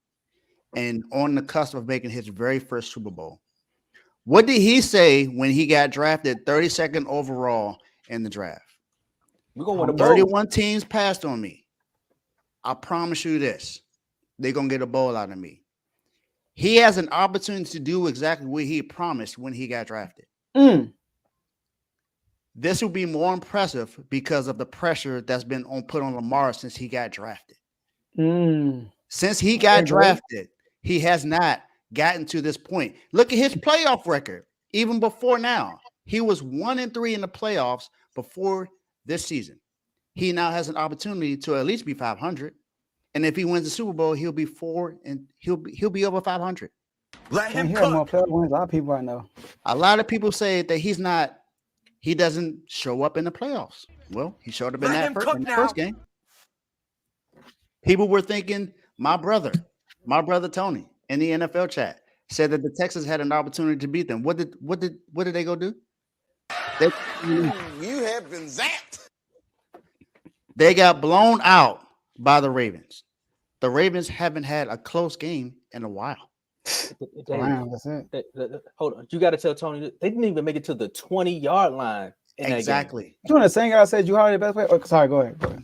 and on the cusp of making his very first Super Bowl. What did he say when he got drafted 32nd overall in the draft? We're gonna win a bowl. 31 teams passed on me. I promise you this. They're gonna get a bowl out of me. He has an opportunity to do exactly what he promised when he got drafted. This will be more impressive because of the pressure that's been put on Lamar since he got drafted. Since he got drafted, he has not gotten to this point. Look at his playoff record. Even before now, he was 1-3 in the playoffs before this season. He now has an opportunity to at least be 500. And if he wins the Super Bowl, he'll be 4 and he'll be over 500. Let him cook. More playoff wins. A lot of people I know. A lot of people say that he doesn't show up in the playoffs. Well, he showed up in the first game. People were thinking my brother Tony in the NFL chat said that the Texans had an opportunity to beat them. What did they go do? You have been zapped. They got blown out by the Ravens. The Ravens haven't had a close game in a while. That's it. Hold on. You got to tell Tony they didn't even make it to the 20-yard line. Exactly. You know the same guy said you hired the best player? Oh, sorry, go ahead.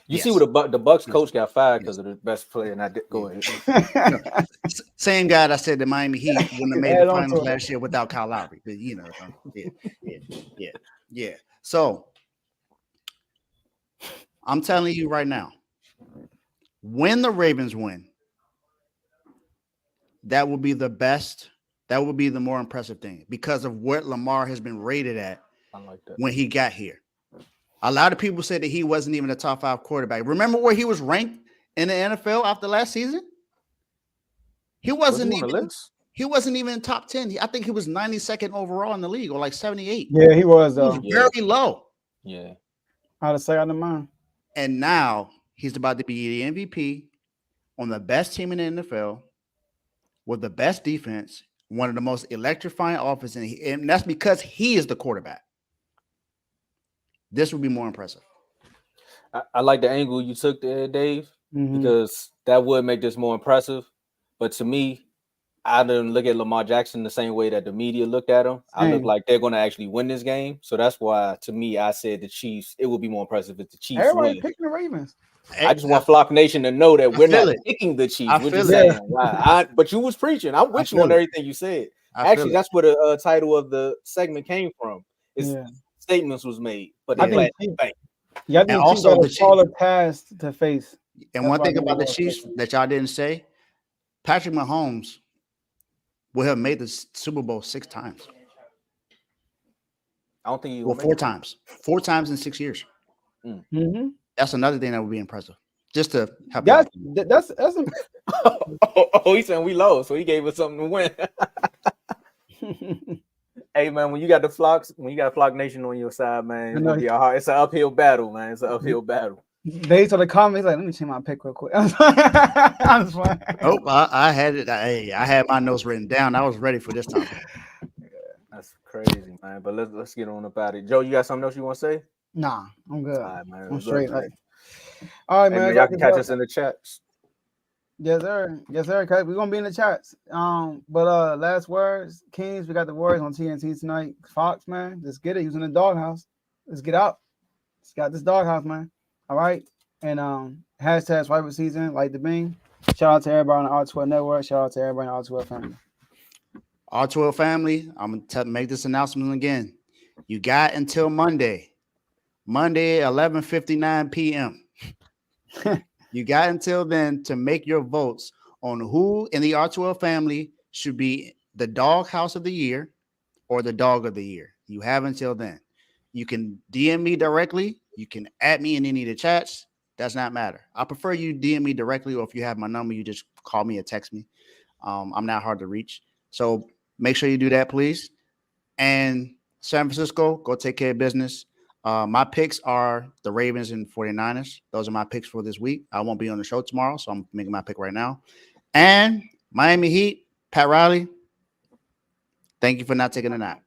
You see what the Bucks coach got fired because of the best player, and I did go ahead. Same guy that said the Miami Heat wouldn't have made the finals last year without Kyle Lowry. But yeah. So I'm telling you right now, when the Ravens win, that will be the best. That will be the more impressive thing because of what Lamar has been rated at when he got here. A lot of people said that he wasn't even a top 5 quarterback. Remember where he was ranked in the NFL after last season? He wasn't even top 10. I think he was 92nd overall in the league or like 78. Yeah, he was though. He was very low. Yeah. Out of sight, out of mind. And now he's about to be the MVP on the best team in the NFL with the best defense, one of the most electrifying offenses, and that's because he is the quarterback. This would be more impressive. I like the angle you took there, Dave, because that would make this more impressive. But to me, I didn't look at Lamar Jackson the same way that the media looked at him. I look like they're going to actually win this game. So that's why, to me, I said the Chiefs. It would be more impressive if the Chiefs Everybody win. picking the Ravens. I just want Flock Nation to know that we're not picking the Chiefs. We're just saying, but you was preaching. I'm with you on everything you said. Actually, that's where the title of the segment came from. Statements was made, but I think and also the taller pass to face. And one thing about the Chiefs that y'all didn't say, Patrick Mahomes will have made the Super Bowl 6 times. I don't think he will. 4 times. 4 times in 6 years. That's another thing that would be impressive. Just to help. That's he's saying we low, so he gave us something to win. Hey man, when you got Flock Nation on your side, man, it's an uphill battle, man. It's an uphill battle. They told the comments like, let me change my pick real quick. I'm just playing. Oh, I had it. I had my notes written down. I was ready for this time. That's crazy, man. But let's get on about it. Joe, you got something else you want to say? Nah, I'm good. All right, man. I'm straight. All right, man. Y'all can catch us in the chats. Yes, sir. Yes, sir. We're gonna be in the chats. But last words, Kings. We got the words on TNT tonight. Fox, man, let's get it. He was in the doghouse. Let's get out. Let's got this doghouse, man. All right. And hashtag Swiper Season, like the beam. Shout out to everybody on the R12 network. Shout out to everybody on the R12 family. R12 family, I'm gonna make this announcement again. You got until Monday, 11:59 p.m. You got until then to make your votes on who in the R12 family should be the dog house of the year or the dog of the year. You have until then. You can DM me directly. You can add me in any of the chats. Does not matter. I prefer you DM me directly, or if you have my number, you just call me or text me. I'm not hard to reach. So make sure you do that, please. And San Francisco, go take care of business. My picks are the Ravens and 49ers. Those are my picks for this week. I won't be on the show tomorrow, so I'm making my pick right now. And Miami Heat, Pat Riley, thank you for not taking a nap.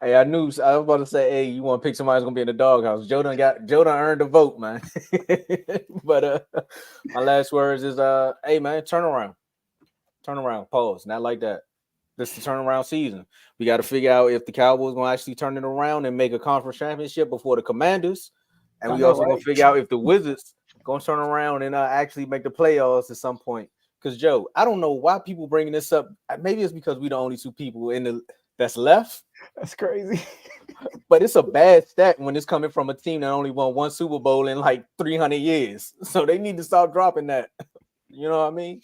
Hey, I was about to say, hey, you want to pick somebody who's gonna be in the doghouse? Joe done earned the vote, man. But my last words is hey man, turn around. Pause. Not like that. This is the turnaround season. We got to figure out if the Cowboys gonna actually turn it around and make a conference championship before the Commanders, and we also gonna figure out if the Wizards gonna turn around and actually make the playoffs at some point. Because Joe, I don't know why people bringing this up. Maybe it's because we the only two people that's left. That's crazy. But it's a bad stat when it's coming from a team that only won one Super Bowl in like 300 years. So they need to stop dropping that. You know what I mean?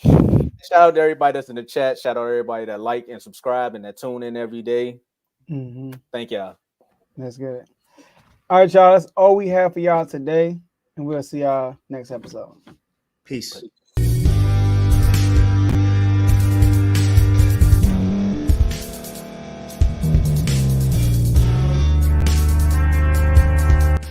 Shout out to everybody that's in the chat. Shout out to everybody that like and subscribe and that tune in every day. Mm-hmm. Thank y'all. That's good. All right, y'all. That's all we have for y'all today. And we'll see y'all next episode. Peace.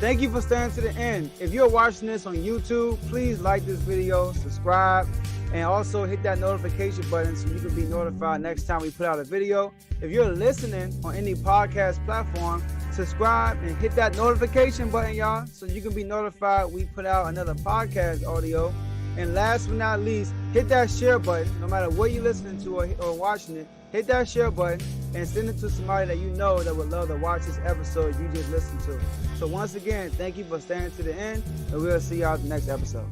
Thank you for staying to the end. If you're watching this on YouTube, please like this video, subscribe, and also hit that notification button so you can be notified next time we put out a video. If you're listening on any podcast platform, subscribe and hit that notification button, y'all, so you can be notified we put out another podcast audio. And last but not least, hit that share button. No matter what you're listening to or watching it, hit that share button and send it to somebody that you know that would love to watch this episode you just listened to. So once again, thank you for staying to the end, and we'll see y'all at the next episode.